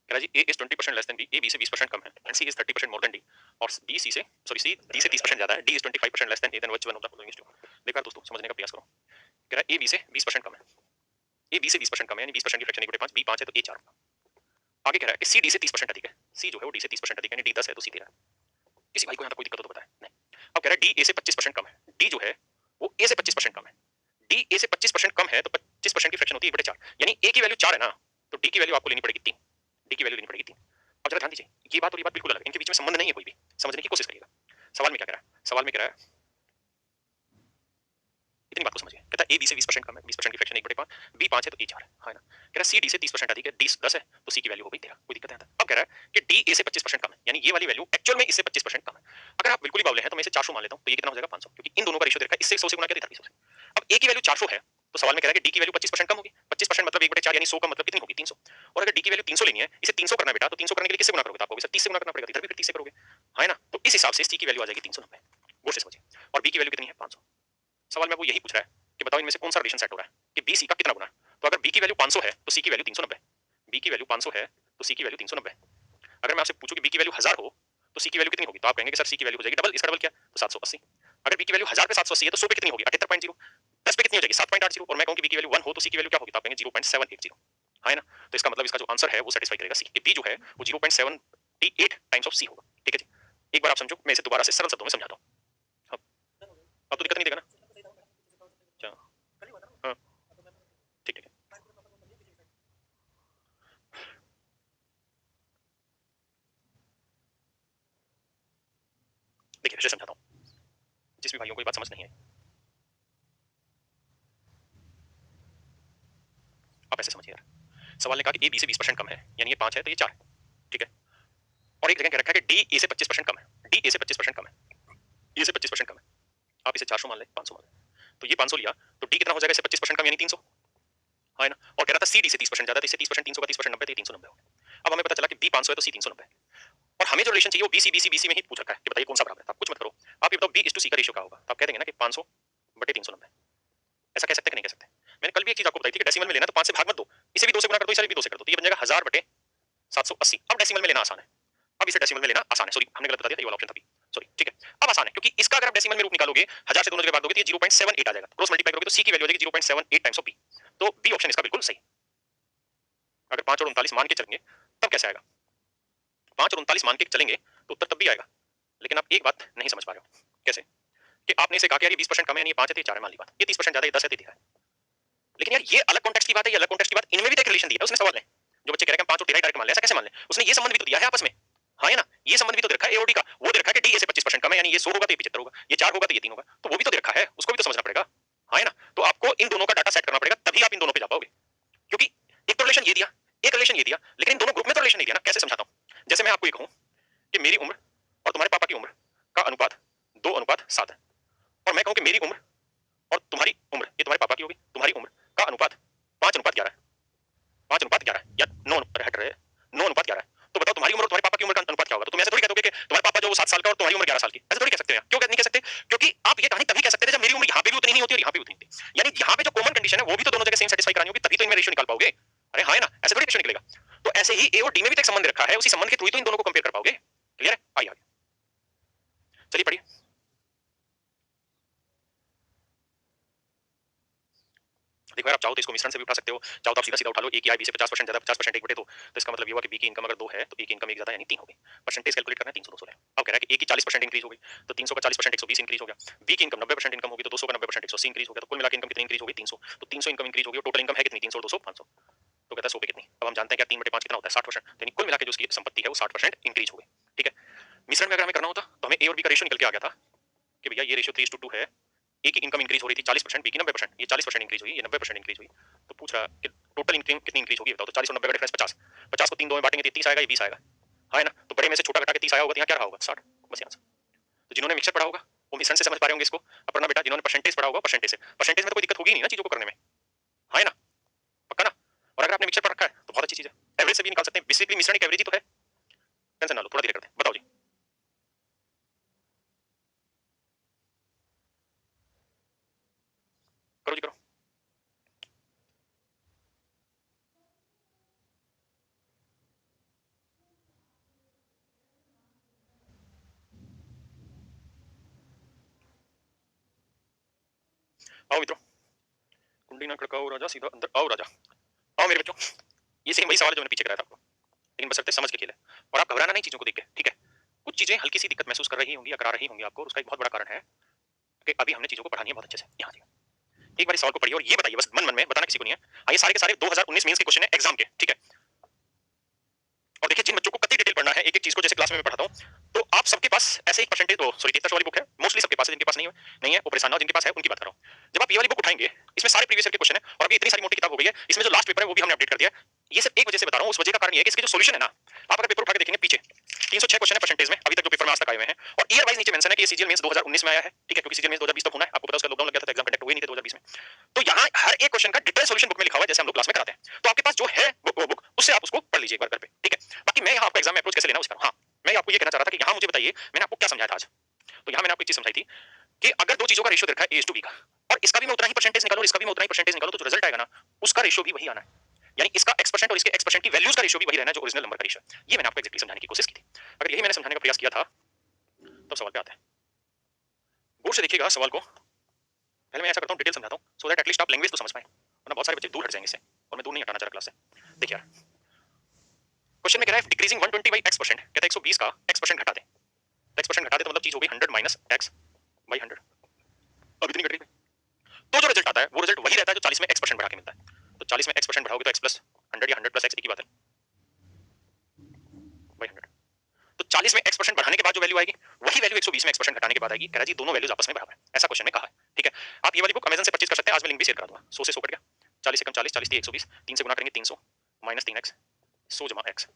Speaker 1: कह रहा जी A is 20% less than B, A B से 20% कम है, and C is 30% more than D, और बी सी से सॉरी सी डी से 30% ज्यादा है, D is 25% less than A, then which one of the following is true. देखो यार दोस्तों समझने का प्रयास करो। कह रहा है ए बी से 20% कम है, ए बी से 20% कम है, यानी 20% की फ्रैक्शन 1/5, बी 5 है तो ए 4 होगा। आगे कह रहा है कि सी डी से 30% अधिक है, सी जो है वो डी से 30% अधिक है, यानी डी 10 है तो सी 13 है। किसी भाई को यहाँ तक कोई दिक्कत हो तो बताए नहीं। अब कह रहा है डी ए से 25% कम है, डी जो है वो ए से 25% कम है, डी ए से 25% कम है तो 25% की फ्रैक्शन होती है 1/4, यानी ए की वैल्यू 4 है ना, तो डी की वैल्यू आपको लेनी पड़ेगी 3, डी की वैल्यू लेनी पड़ेगी 3। अब जरा ध्यान दीजिए, ये बात और ये बात बिल्कुल अलग है, इनके बीच में संबंध नहीं है कोई भी, समझने की कोशिश करिएगा। सवाल में क्या कह रहा है? सवाल में कह रहा है इतनी बात को समझिए, कहता है ए बी से 20% कम है, 20% की फ्रैक्शन 1/5, बी 5 है तो ए 4 है ना। कह रहा है सी डी से 30% अधिक है, डी 10 है तो सी की वैल्यू हो गई 13, कोई दिक्कत नहीं आता। अब कह रहा है कि डी ए से 25% कम है, यानी ये वाली वैल्यू एक्चुअल में इससे 25% कम है। अगर आप बिल्कुल ही बावले हैं तो मैं इसे 400 मान लेता हूं, तो ये कितना हो जाएगा? 500, क्योंकि इन दोनों का रेशियो दे रखा है, इससे 100 से गुना किया तो इधर भी 100 से। अब ए की वैल्यू 400 है तो सवाल में कह रहा है कि डी की वैल्यू 25% कम होगी, 25% मतलब 1/4 यानी 100 का मतलब कितनी होगी? 300। और अगर डी की वैल्यू 300 लेनी है, इसे 300 करना है बेटा, तो 300 करने के लिए किससे गुना करोगे? तो आपको इसे 30 से गुना करना पड़ेगा, इधर भी फिर 30 से करोगे, है ना। तो इस हिसाब से सी की वैल्यू आ जाएगी 390, गौर से समझिए। और बी की वैल्यू कितनी है? 500। सवाल में वो यही पूछ रहा है कि बताओ इनमें से कौन सा रिलेशन सेट हो रहा है कि बी सी का कितना गुना है। तो अगर बी की वैल्यू 500 है तो सी की वैल्यू 390, बी की वैल्यू 500 है तो सी की वैल्यू 390। अगर मैं आपसे पूछूं कि बी की वैल्यू 1000 हो तो सी की वैल्यू कितनी होगी, तो आप कहेंगे कि सर सी की वैल्यू हो जाएगी डबल, इसका डबल क्या? तो 780। अगर बी की वैल्यू 1000 पे 780 है तो 100 पे कितनी होगी? 78.0। 10 पे कितनी हो जाएगी? 7.80। और मैं कहूं कि बी की वैल्यू 1 हो तो सी की वैल्यू क्या होगी, तो आप कहेंगे 0.780, है ना। तो इसका मतलब इसका जो आंसर है वो सेटिस्फाई करेगा सी, कि बी जो है वो 0.78 टाइम्स ऑफ सी होगा। ठीक है जी, एक बार आप समझो, मैं इसे दोबारा से सरल शब्दों में समझाता हूं। अब तो दिक्कत नहीं देगा ना? अच्छा, हाँ, ठीक ठीक है। देखिए फिर से समझाता हूँ, जिस भी भाइयों को ये बात समझ नहीं है आप ऐसे समझिए यार। सवाल ने कहा कि ए बी से 20% कम है, यानी ये 5 है तो ये 4 है, ठीक है। और एक जगह कह रखा है कि डी ए से 25% कम है, डी ए से 25% कम है, ए से 25% कम है। आप इसे 400 मान ले, 500 मान ले, तो ये 500 लिया तो डी कितना हो जाएगा इससे 25% कम, यानी 300, है ना। और कह रहा था सी डी से 30% ज्यादा, तो इससे 30%, 300 का 30% 90, तो 390 हो गया। अब हमें पता चला कि बी 500 है तो सी 390, और हमें जो रिलेशन चाहिए वो B C B C B C में ही पूछ रखा है कि बताइए कौन सा बराबर है। आप कुछ मत करो, आप ये बताओ बी इज टू सी का रेशियो क्या होगा, तो आप कह देंगे ना कि 500 बटे 390। ऐसा कह सकते कि नहीं कह सकते? मैंने कल भी एक चीज आपको बताई थी कि डेसिमल में लेना तो 5 से भाग मत दो, इसे भी 2 से गुना कर दो, इसे भी 2 से कर दो, तो ये बन जाएगा 1000/780। अब डेसिमल में लेना आसान है, अब इसे डेसिमल में लेना आसान है, सॉरी हमने गलत बता दिया था, ये वाला ऑप्शन था बी, सॉरी ठीक है। अब आसान है क्योंकि इसका अगर आप डेसिमल में रूप निकालोगे 1000 से दोनों जगह भाग दोगे तो ये 0.78 आ जाएगा, क्रॉस मल्टीप्लाई करोगे तो सी की वैल्यू आ जाएगी 0.78 टाइम्स ऑफ बी, तो बी ऑप्शन इसका बिल्कुल सही। अगर 5 और 39 मान के चलेंगे तब कैसे आएगा, 5 और 39 मान के चलेंगे तो उत्तर तब भी आएगा, लेकिन आप एक बात नहीं समझ पा रहे हो, कैसे कि आपने इसे कहा कि यार ये 20% कम है, ये 5 है तो ये 4 है, मान ली बात, ये 30% ज्यादा है, 10 है तो 10 है, लेकिन यार ये अलग कॉन्टेक्स्ट की बात है, ये अलग कॉन्टेक्स्ट की बात, इनमें भी तो एक रिलेशन दिया है उसने सवाल में, जो बच्चे कह रहे हैं हम 5 और 13 डायरेक्ट मान ले, ऐसा कैसे मान ले, उसने ये संबंध भी तो दिया है आपस में, हाँ है ना, ये संबंध भी तो दे रखा है ए और डी का, वो दे रखा है कि डी ए से 25% कम है, यानी ये 100 होगा तो ये 75 होगा, ये 4 होगा तो ये 3 होगा, तो वो भी तो दे रखा है, उसको भी तो समझना पड़ेगा, हाँ है ना, तो आपको इन दोनों का डाटा सेट करना पड़ेगा, तभी आप इन दोनों पे जा पाओगे, क्योंकि एक तो रिलेशन ये दिया, एक रिलेशन ये दिया, लेकिन इन दोनों ग्रुप में तो रिलेशन नहीं दिया ना, कैसे समझाता हूं, जैसे मैं आपको ये कहूं कि मेरी उम्र और तुम्हारे पापा की उम्र का अनुपात 2:7 है, और मैं कहूं कि मेरी उम्र और तुम्हारी उम्र, ये तुम्हारे पापा की होगी, तुम्हारी उम्र का अनुपात 5:11 है, 5:11 या 9 हट रहे 9:11 है, तो बताओ तुम्हारी उम्र और तुम्हारे पापा की उम्र का अनुपात क्या होगा, तो तुम ऐसे थोड़ी कह दोगे कि तुम्हारे पापा जो 7 साल का और तुम्हारी उम्र 11 साल की, ऐसे थोड़ी कह सकते हैं, क्यों नहीं कह सकते, क्योंकि आप ये कहानी तभी कह सकते थे जब मेरी उम्र यहाँ पे भी उतनी नहीं होती और यहाँ पे भी उतनी थी, यानी यहाँ पे जो कॉमन कंडीशन है वो भी तो दोनों जगह सेम सेटिस्फाई करानी होगी, तभी तो इनमें रेशियो निकाल पाओगे, अरे हाँ है ना, ऐसे थोड़ी रेशियो निकलेगा, तो ऐसे ही ए और डी में भी तो एक संबंध रखा है, उसी संबंध के थ्रू ही तो इन दोनों को कंपेयर कर पाओगे, क्लियर है, आइए आगे चलिए पढ़िए। देखो यार आप चाहो तो इसको मिश्रण से भी उठा सकते हो, चाहो तो आप सीधा सीधा उठा लो, ए की आई बी से 50% ज्यादा, 50% 1/2, तो इसका मतलब ये हुआ कि बी की इनकम अगर 2 है तो ए की इनकम 1 ज्यादा यानी 3 हो गई, परसेंटेज कैलकुलेट करना है 300 200 है, अब कह रहा है कि ए की 40% इंक्रीज हो गई तो 300 का 40% 120 इंक्रीज हो गया, बी की इनकम 90% इनकम होगी तो 200 का 90% 180 इंक्रीज हो गया, तो कुल मिलाकर इनकम कितनी इंक्रीज हो गई 300, तो 300 इनकम इंक्रीज हो गई और टोटल इनकम है कितनी 300 और 200 500, तो कहता है 100 पे कितनी, अब हम जानते हैं क्या 3/5 कितना होता है 60%, यानी कुल मिलाकर जो उसकी संपत्ति है वो 60% इंक्रीज हो गई, ठीक है। मिश्रण में अगर हमें करना होता तो हमें ए और बी का रेशियो निकल के आ गया था कि भैया ये रेशियो 3:2 है, ए की इनकम इंक्रीज हो रही थी 40%, बी की 90%, ये 40% इंक्रीज हुई, ये 90% इंक्रीज हुई, तो पूछ रहा कि टोटल इनकम कितनी इंक्रीज होगी बताओ, तो 40 और 90 का डिफरेंस 50, 50 को 3 दो में बांटेंगे तो 30 आएगा, ये 20 आएगा, हाँ है ना, तो बड़े में से छोटा घटा के 30 आया होगा तो यहाँ क्या रहा होगा 60, बस यहाँ से। तो जिन्होंने मिक्सर पढ़ा होगा वो मिश्रण से समझ पा रहे होंगे इसको, अपना बेटा जिन्होंने परसेंटेज पढ़ा होगा परसेंटेज से, परसेंटेज में तो कोई दिक्कत होगी नहीं ना चीजों को करने में, हाँ है ना, पक्का ना, और अगर आपने मिक्सर पढ़ रखा है तो बहुत अच्छी चीज है, एवरेज से भी निकाल सकते हैं, बेसिकली मिश्रण एक एवरेज ही तो है, टेंशन ना लो, थोड़ा धीरे करते हैं, बताओ जी। करो जी करो। आओ मित्रों, कुंडी ना खड़काओ राजा, सीधा अंदर आओ राजा, आओ मेरे बच्चों, ये सेम वही सवाल है जो मैंने पीछे कराया था आपको, लेकिन बशर्ते समझ के खेल है, और आप घबराना नहीं चीजों को देख के, ठीक है, कुछ चीजें हल्की सी दिक्कत महसूस कर रही होंगी या करा रही होंगी आपको, और उसका एक बहुत बड़ा कारण है कि अभी हमने चीजों को पढ़ा नहीं है बहुत अच्छे से, यहाँ देखिए एक बार सवाल को पढ़िए और ये बताइए बस मन मन में, बताना किसी को नहीं है, ये सारे के सारे 2019 मेंस के क्वेश्चन है एग्जाम के, ठीक है, और देखिए जिन बच्चों को कतई डिटेल पढ़ना है एक एक चीज को, जैसे क्लास में मैं पढ़ाता हूं, तो आप सबके पास ऐसे एक परसेंटेज, तो सॉरी 33 वाली बुक है, मोस्टली सबके पास है, जिनके पास नहीं है वो परेशान ना हो, जिनके पास है उनकी बात कर रहा हूं, जब आप ये वाली बुक उठाएंगे इसमें सारे प्रीवियस ईयर के क्वेश्चन है, और अभी इतनी सारी मोटी किताब हो गई है, इसमें जो लास्ट पेपर है वो भी हमने अपडेट कर दिया है, ये सिर्फ एक वजह से बता रहा हूं, उस वजह का कारण ये है कि इसके जो सॉल्यूशन है ना, आप अगर पेपर उठा के देखेंगे पीछे 306 क्वेश्चन है परसेंटेज में, अभी तक जो पेपर में आज तक आए हुए हैं, और ईयर वाइज नीचे मेंशन है कि ये सीजीएल मेंस 2019 में आया है, ठीक है, क्योंकि सीजीएल मेंस 2020 तक होना है, आपको पता है उसका लॉकडाउन लग गया था, एग्जाम कंडक्ट हुए नहीं थे 2020 में, तो यहाँ हर एक क्वेश्चन का डिटेल सॉल्यूशन बुक में लिखा हुआ है, जैसे हम लोग क्लास में कराते हैं, तो आपके पास जो है बुक, वो बुक उससे आप उसको पढ़ लीजिए एक बार घर पे, ठीक है, बाकी मैं यहाँ आपको एग्जाम में अप्रोच कैसे लेना उसका, हाँ मैं आपको ये कहना चाह रहा था कि यहाँ मुझे बताइए मैंने आपको क्या समझाया था आज, तो यहाँ मैंने आपको एक चीज समझाई थी कि अगर दो चीजों का रेशियो देखा है ए टू बी का, और इसका भी मैं उतना ही परसेंटेज निकालो और इसका भी मैं उतना ही परसेंटेज निकालो, तो जो रिजल्ट आएगा ना उसका रेशियो भी वही आना है, यानी इसका x% और इसके x% की वैल्यूज का रेशियो भी वही रहना है जो ओरिजिनल नंबर का रेशियो है, ये मैंने आपको एक्जेक्टली समझाने की कोशिश की थी, अगर यही मैंने समझाने का प्रयास किया था तब सवाल पे आते हैं, गौर से देखिएगा सवाल को, पहले मैं ऐसा करता हूँ डिटेल समझाता हूँ सो दैट एटलीस्ट आप लैंग्वेज तो समझ पाए, वरना बहुत सारे बच्चे दूर हट जाएंगे इससे, और मैं दूर नहीं हटाना चाह रहा क्लास से। देखिए यार क्वेश्चन में कह रहा है डिक्रीजिंग 120 बाई x%, कहता है 120 का x% घटा दें, तो x% घटा दे तो मतलब चीज हो गई 100 माइनस x बाई 100, अब इतनी घट गई, तो जो रिजल्ट आता है वो रिजल्ट वही रहता है जो 40 में x% बढ़ा के मिलता है, तो 40 में x% बढ़ाओगे तो x प्लस 100 या 100 प्लस x एक ही बात है बाई 100, तो 40 में x% बढ़ाने के बाद जो वैल्यू आएगी वही वैल्यू 120 में x% घटाने के बाद आएगी, कह रहा जी दोनों वैल्यूज आपस में बराबर है, ऐसा क्वेश्चन में कहा है, ठीक है, आप ये वाली बुक अमेज़न से परचेज कर सकते हैं, आज मैं लिंक भी शेयर करा दूंगा, 100 से 100 कट गया, 40 से कम 40, 40 थी 120, 3 से गुना करेंगे 300 माइनस 3x 100 जमा x,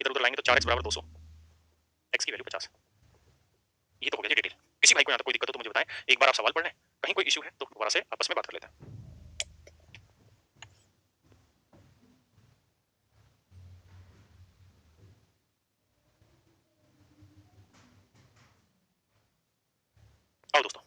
Speaker 1: इधर उधर लाएंगे तो 4x बराबर 200, x की वैल्यू 50, ये तो हो गया डिटेल, किसी भाई को यहाँ तक कोई दिक्कत हो तो मुझे बताएं, एक बार आप सवाल पढ़ लें, कहीं कोई इशू है तो दोबारा से आपस में बात कर लेते हैं। आओ दोस्तों,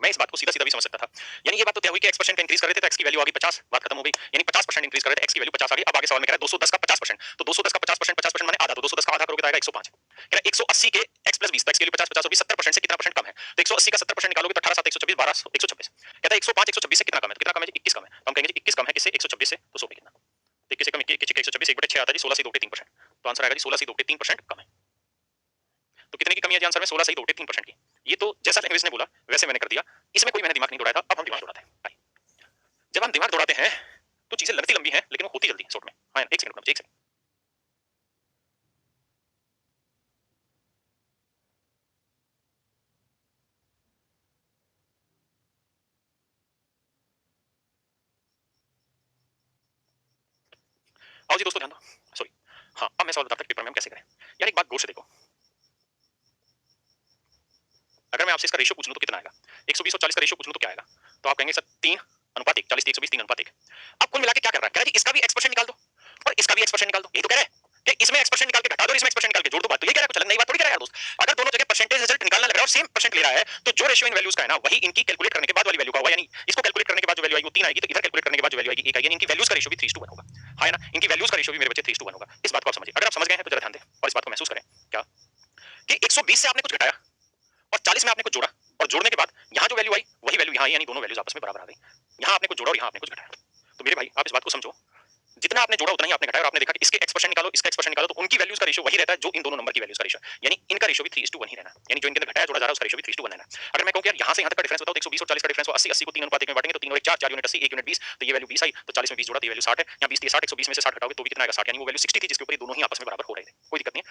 Speaker 1: मैं इस बात को सीधा सीधा भी समझ सकता था। यानी ये बात तो तय हुई कि x% इंक्रीज कर रहे थे तो x की वैल्यू आ गई 50, बात खत्म हो गई। यानी 50% इंक्रीज कर रहे थे, x की वैल्यू 50 आ गई। अब आगे सवाल में कह रहा है 210 का 50%, तो 210 का 50%, 50% माने आधा, तो 210 का आधा करोगे तो आएगा 105। कह रहा है 180 के x + 20, तो x के लिए 50 50 होगी, 70% से कितना परसेंट कम है, तो 180 का 70% निकालोगे तो 18 7 124 12 126। कहता है 105 126 से कितना कम है, तो कितना कम है जी, 21 कम है। तो हम कहेंगे जी 21 कम है किससे, 126 से, तो 100 पे कितना, 21 से कम 21 126 1/6 आता है जी, 16 से 2 के 3%, तो आंसर आएगा जी 16 से 2 के 3% कम है। तो कितने की कमी है जी आंसर में, 16 से 2 के 3% की। ये तो जैसा लैंग्वेज ने बोला वैसे मैंने कर दिया, इसमें कोई मैंने दिमाग नहीं दौड़ाया था। अब हम दिमाग दौड़ाते हैं। जब हम दिमाग दौड़ाते हैं तो चीजें लगती लंबी हैं लेकिन वो होती जल्दी शॉर्ट में। हाँ, एक सेकंड, एक सेकंड। आओ जी दोस्तों ध्यान दो, सॉरी। हाँ, अब मैं सवाल बताता हूँ पेपर में हम कैसे करें। यार एक बात गौर से देखो, अगर मैं आपसे इसका रेशियो पूछ लूं तो कितना आएगा, 120 और 40 का रेशियो पूछ लूं तो क्या आएगा, तो आप कहेंगे सर 3:1, 40 120 3:1। अब कुल मिला के क्या कर रहा है, कह रहा है जी इसका भी x% निकाल दो और इसका भी x% निकाल दो। यही तो कह रहा है कि इसमें x% निकाल के घटा दो और इसमें x% निकाल के जोड़ दो। बात तो ये कह रहा है, कुछ अलग नई बात थोड़ी कह रहा है यार दोस्त। अगर दोनों जगह परसेंटेज रिजल्ट निकालना लग रहा है और सेम परसेंट ले रहा है, तो जो रेशियो इन वैल्यूज का है ना वही इनकी कैलकुलेट करने के बाद वाली वैल्यू का होगा। यानी इसको कैलकुलेट करने के बाद जो वैल्यू आएगी वो 3 आएगी, तो इधर कैलकुलेट करने के बाद जो वैल्यू आएगी 1 आएगी। यानी इनकी वैल्यूज का रेशियो भी 3:1 होगा। हाँ ना, इनकी वैल्यूज का रेशियो भी मेरे बच्चे 3:1 होगा। इस बात को आप समझिए। अगर आप समझ गए हैं तो जरा ध्यान दें और इस बात को महसूस करें क्या, कि 120 से आपने कुछ घटाया और 40 में आपने कुछ जोड़ा, और जोड़ने के बाद यहाँ जो वैल्यू आई वही वैल्यू यहाँ आई, यानी दोनों वैल्यूज आपस में बराबर आ गई। यहाँ आपने कुछ जोड़ा और यहाँ आपने कुछ घटाया। तो मेरे भाई आप इस बात को समझो, जितना आपने जोड़ा उतना ही आपने घटाया, और आपने देखा कि इसके x% निकालो इसका x% निकालो तो उनकी वैल्यूज का रेशियो वही रहता है जो इन दोनों नंबर की वैल्यूज का रेशियो, यानी इनका रेशियो भी 3:1 ही रहना। यानी जो इनके अंदर घटाया जोड़ा जा रहा है उसका रेशियो भी 3:1 रहना। अगर मैं कहूं कि यार यहाँ से यहाँ तक का डिफरेंस बताओ तो 120 और 40 का डिफरेंस, 80 80 को 3:1 में बांटेंगे तो 3 और 1 4 4 यूनिट 80 1 यूनिट 20, तो ये वैल्यू 20 आई, तो 40 में 20 जोड़ा तो ये वैल्यू 60 है। यहाँ 20 थी 60, 120 में से 60 घटाओगे तो भी कितना आएगा 60, यानी वो वैल्यू 60 थी जिसके ऊपर ये दोनों ही आपस में बराबर हो रहे थे। कोई दिक्कत नहीं है,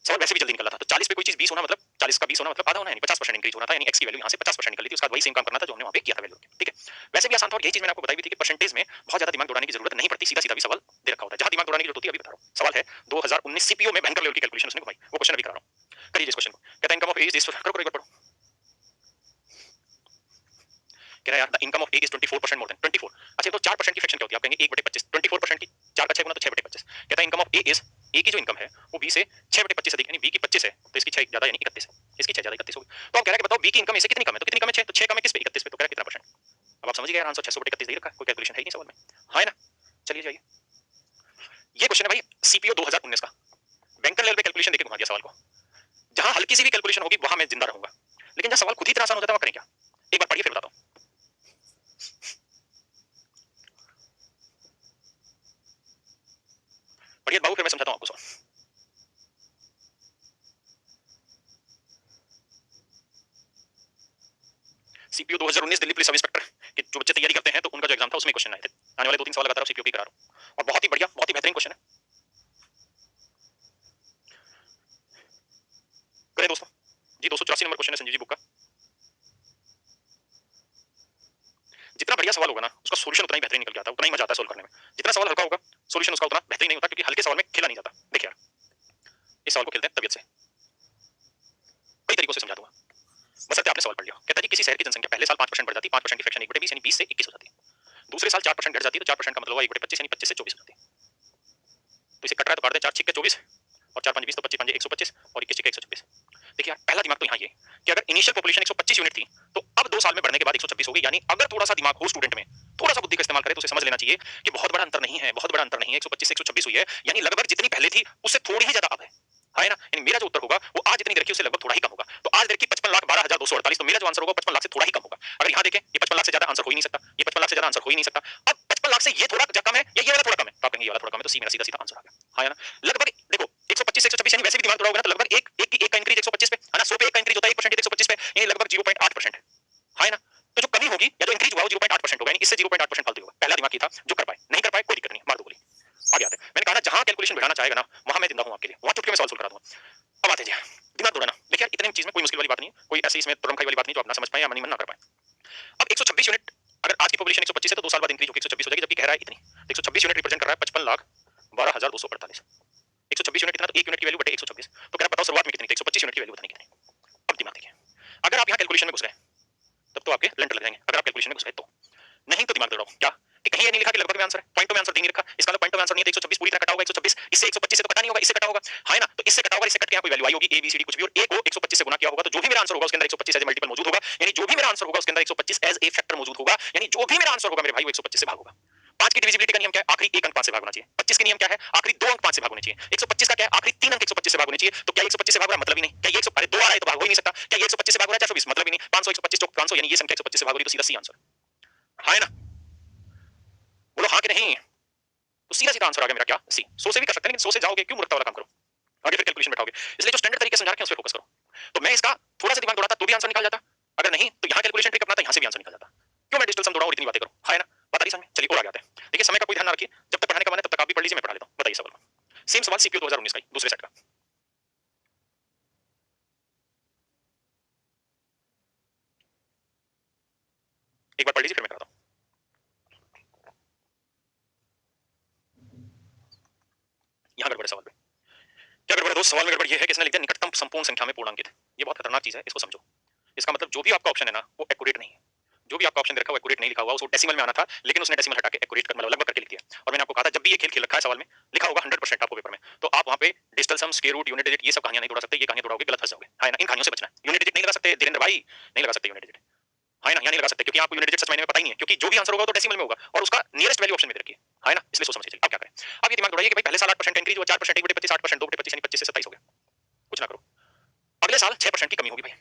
Speaker 1: सवाल वैसे भी जल्दी निकला था। तो 40 पे कोई चीज 20 होना मतलब 40 का 20 होना मतलब आधा होना, यानी 50% इंक्रीज होना था, यानी x की वैल्यू यहाँ से 50% निकली थी, उसका वही सेम काम करना था जो हमने वहाँ पे किया था वैल्यू। ठीक है, वैसे भी आसान था और यही चीज मैंने आपको बताई भी थी कि परसेंटेज में बहुत ज्यादा दिमाग दौड़ाने की जरूरत नहीं पड़ती, सीधा सीधा भी सवाल दे रखा होता है। जहां दिमाग दौड़ाने की जरूरत होती है अभी बता रहा हूँ। सवाल है 2019 सीपीओ में भयंकर लेवल की कैलकुलेशन उसने घुमाई, वो क्वेश्चन अभी करा रहा हूँ। करिए इस क्वेश्चन को। कहता है income of A is this, करो एक बार पढ़ो। कह रहा है यार the income of A is 24% more than 24। अच्छा तो 4% की फ्रैक्शन क्या होती है, आप कहेंगे 1/25, 24% की 4 का 6 गुना तो 6/25। कहता है इनकम ऑफ ए इज, ए की जो इनकम है वो बी से 6/25 अधिक, यानी बी की 25 है तो इसकी 6 ज्यादा यानी 31 है, इसकी 6 ज्यादा 31 होगी। तो आप कह रहा है कि बताओ बी की इनकम इससे कितनी कम है, तो कितनी कम है 6, तो 6 कम है किस पे 31 पे, तो कह रहा है कितना परसेंट। अब आप समझ गए यार आंसर 6/31 दे रखा है, कोई कैलकुलेशन है ही नहीं सवाल में। हाँ ना, चलिए जाइए। ये क्वेश्चन है भाई सीपीओ 2019 का, बैंकर लेवल पे कैलकुलेशन देके घुमा दिया सवाल को। जहां हल्की सी भी कैलकुलेशन होगी वहां मैं जिंदा रहूंगा, लेकिन जहां सवाल खुद ही इतना आसान हो जाता है वहां करें क्या। एक बार पढ़िए फिर बताता हूं। पढ़िए बाबू, फिर मैं समझाता हूं आपको सवाल। CPO 2019 Delhi police sub inspector के जो बच्चे तैयारी करते हैं तो उनका जो एग्जाम था उसमें क्वेश्चन आए थे। आने वाले 2-3 सवाल लगातार सीपीओ की करा रहा हूं और बहुत ही बढ़िया बहुत ही बेहतरीन क्वेश्चन है। करें दोस्तों जी, 284 नंबर क्वेश्चन है संजीव जी बुक का। जितना बढ़िया सवाल होगा ना उसका सॉल्यूशन उतना ही बेहतरीन निकल के आता है, उतना ही मजा आता है सोल्व करने में। जितना सवाल हल्का होगा सॉल्यूशन उसका उतना बेहतरीन नहीं होता, क्योंकि हल्के सवाल में खेला नहीं जाता। देखिए यार इस सवाल को खेलते हैं तबियत से, कई तरीकों से समझा दूंगा, बशर्ते आपने सवाल पढ़ लिया। कहता है जी किसी शहर की जनसंख्या पहले साल 5% बढ़ जाती है, 5% की फ्रैक्शन 1/20 यानी 20 से 21 हो जाती है। दूसरे साल 4% घट जाती है, तो 4% का मतलब हुआ 1/25 यानी 25 से 24 हो जाती है। तो इसे कट रहा है तो काट दे, 4 छिक्के 24 और 4 5 20, तो 25 5 125 और 21 छिक्के 126। देखिए यार पहला दिमाग तो यहाँ ये कि अगर इनिशियल पॉपुलेशन 125 यूनिट थी तो अब 2 साल में बढ़ने के बाद 126 हो गई, यानी अगर थोड़ा सा दिमाग हो स्टूडेंट में, थोड़ा सा बुद्धि का इस्तेमाल करे तो उसे समझ लेना चाहिए कि बहुत बड़ा अंतर नहीं है, बहुत बड़ा अंतर नहीं है। 125 से 126 हुई है, यानी लगभग जितनी पहले थी उससे थोड़ी ही ज्यादा अब है ना। यानी मेरा जो उत्तर होगा वो आज जितनी देर की उससे लगभग थोड़ा ही कम होगा। तो आज देर की 55,12,248, तो मेरा जो आंसर होगा 55 लाख से थोड़ा ही कम होगा। अगर यहाँ देखें ये 55 लाख से ज्यादा आंसर हो ही नहीं सकता, ये 55 लाख से ज्यादा आंसर हो ही नहीं सकता। अब 55 लाख से ये थोड़ा कम है या ये वाला थोड़ा कम है, तो आप कहेंगे ये वाला थोड़ा कम है, तो सी मेरा सीधा सीधा आंसर आ गया। है ना, लगभग देखो 125 से 126 यानी वैसे भी दिमाग दौड़ा होगा ना, तो लगभग एक का इंक्रीज 125 पे है ना, 100 पे एक का इंक्रीज होता है 1% 125 पे, यानी लगभग 0.8% है ना। तो जो कमी होगी या जो इंक्रीज हुआ वो 0.8% होगा, यानी इससे 0.8% फालतू होगा। पहला दिमाग ये था जो कर पाए, नहीं कर पाए कोई दिक्कत नहीं, मार दो गोली। आगे आते हैं, मैंने कहा ना जहां कैलकुलेशन बढ़ाना चाहेगा ना वहां मैं जिंदा हूं आपके लिए, वहां चुटकी में सवाल सोल्व करा दूंगा। अब आते हैं दिमाग दौड़ाना। देखिए यार इतने चीज में कोई मुश्किल वाली बात नहीं है, कोई ऐसी इसमें तुरंत खाई वाली बात नहीं जो आप ना समझ पाए या मनी मन ना कर पाए। अब 126 यूनिट, अगर आज की पॉपुलेशन 125 है तो 2 साल बाद इंक्रीज होकर 126 हो जाएगी, जबकि कह रहा है इतनी। 126 यूनिट रिप्रेजेंट कर रहा है 55,12,248। 126 यूनिट कितना, तो 1 यूनिट की वैल्यू बटे 126, तो कह रहा बताओ शुरुआत में कितनी थी, 125 यूनिट की वैल्यू बतानी कितनी। अब दिमाग देखिए, अगर आप यहाँ कैलकुलेशन में घुस गए तब तो आपके लंटर लग जाएंगे, अगर आप कैलकुलेशन में घुस गए तो। नहीं तो दिमाग दौड़ाओ क्या कि कहीं ये नहीं लिखा कि लगभग में आंसर है, पॉइंटों में आंसर नहीं लिखा, इसका मतलब पॉइंटों में आंसर नहीं नहीं है तो 126 पूरी तरह कटा होगा 126, इससे 125 से तो कटा नहीं होगा, इससे कटा होगा, है ना, तो इससे कटा होगा, इससे कट के यहाँ कोई वैल्यू आई होगी ए बी सी डी कुछ भी, और ए को 125 से गुना किया होगा, तो जो भी मेरा आंसर होगा उसके अंदर 125 एज मल्टीपल मौजूद होगा, यानी जो भी मेरा आंसर होगा उसके अंदर 125 एज ए फैक्टर मौजूद होगा, यानी जो भी मेरा आंसर होगा मेरे भाई वो 125 से भाग होगा। 5 की डिविजिबिलिटी का नियम क्या है? आखिरी एक अंक 5 से भाग होना चाहिए। 25 के नियम क्या है? आखिरी 2 अंक 5 से भाग होने चाहिए। 125 का क्या है? आखिरी 3 अंक 125 से भाग होने चाहिए। तो क्या 125 से भाग रहा है? मतलब ही नहीं। क्या ये 100 अरे 2 आ रहा है तो भाग हो ही नहीं सकता। क्या ये 125 से भाग रहा है? 420 मतलब ही नहीं। 500 125 चौक 500 यानी ये संख्या 125 से भाग रही, तो सीधा सी आंसर। हाँ है ना? बोलो हाँ कि नहीं? तो सीधा सीधा आंसर आ गया मेरा क्या? सी। 100 से भी कर सकते हैं, लेकिन 100 से जाओगे क्यों मूर्खता वाला काम करो? आगे फिर कैलकुलेशन बैठाओगे। इसलिए जो स्टैंडर्ड तरीके समझा रखे हैं उस पे फोकस करो। तो मैं इसका थोड़ा सा दिमाग दौड़ाता तो भी आंसर निकाल जाता। अगर नहीं तो यहाँ कैलकुलेशन ट्रिक अपनाता, यहाँ से भी आंसर निकाल जाता। क्यों मैं डिजिटल सम दौड़ाऊं और इतनी बातें करूं? हाँ है ना? बात आ रही समझ में? चलिए और आगे आते हैं। देखिए समय का कोई ध्यान ना रखिए, जब तक पढ़ाने का मन है तब तक आप भी पढ़ लीजिए, मैं पढ़ा लेता हूं। बताइए सवाल को। सेम सवाल सीपीयू 2019 का ही, दूसरे सेट का। एक बार पढ़ लीजिए फिर मैं कराता हूं। यहाँ गड़बड़ है सवाल में। क्या गड़बड़ है दोस्त? सवाल में गड़बड़ ये है कि इसने लिख दिया निकटतम संपूर्ण संख्या में पूर्णांकित। ये बहुत खतरनाक चीज है, इसको समझो। इसका मतलब जो भी आपका ऑप्शन है ना वो एक्यूरेट नहीं है। जो भी आपका ऑप्शन दे रखा है वो एक्यूरेट नहीं लिखा हुआ, उसको डेसिमल में आना था, लेकिन उसने डेसिमल हटा के एक्यूरेट कर मतलब लगभग करके लिख दिया। और मैंने आपको कहा था जब भी ये खेल खेल रखा है सवाल में लिखा होगा 100% आपको पेपर में, तो आप वहां पे डिजिटल सम, स्क्वायर रूट, यूनिट डिजिट ये सब कहानियां नहीं दौड़ा सकते। ये कहानियां दौड़ाओगे गलत फंस जाओगे, है ना? इन कहानियों से बचना है। यूनिट डिजिट नहीं लगा सकते धीरेन्द्र भाई, नहीं लगा सकते यूनिट डिजिट, है ना? यहाँ नहीं लगा सकते क्योंकि आपको यूनिट डिजिट सच मायने में पता ही नहीं है, क्योंकि जो भी आंसर होगा तो डेसिमल में होगा और उसका नियरेस्ट वैल्यू ऑप्शन में दे रखी है ना? इसलिए सोच समझ के चलिए। अब क्या करें? अब ये दिमाग दौड़ाइए कि भाई पहले साल 8% इंक्रीज हुआ, 4% 1/25 8% 2/25 यानी 25 से 27 हो गया। कुछ ना करो। अगले साल 6% की कमी होगी भाई।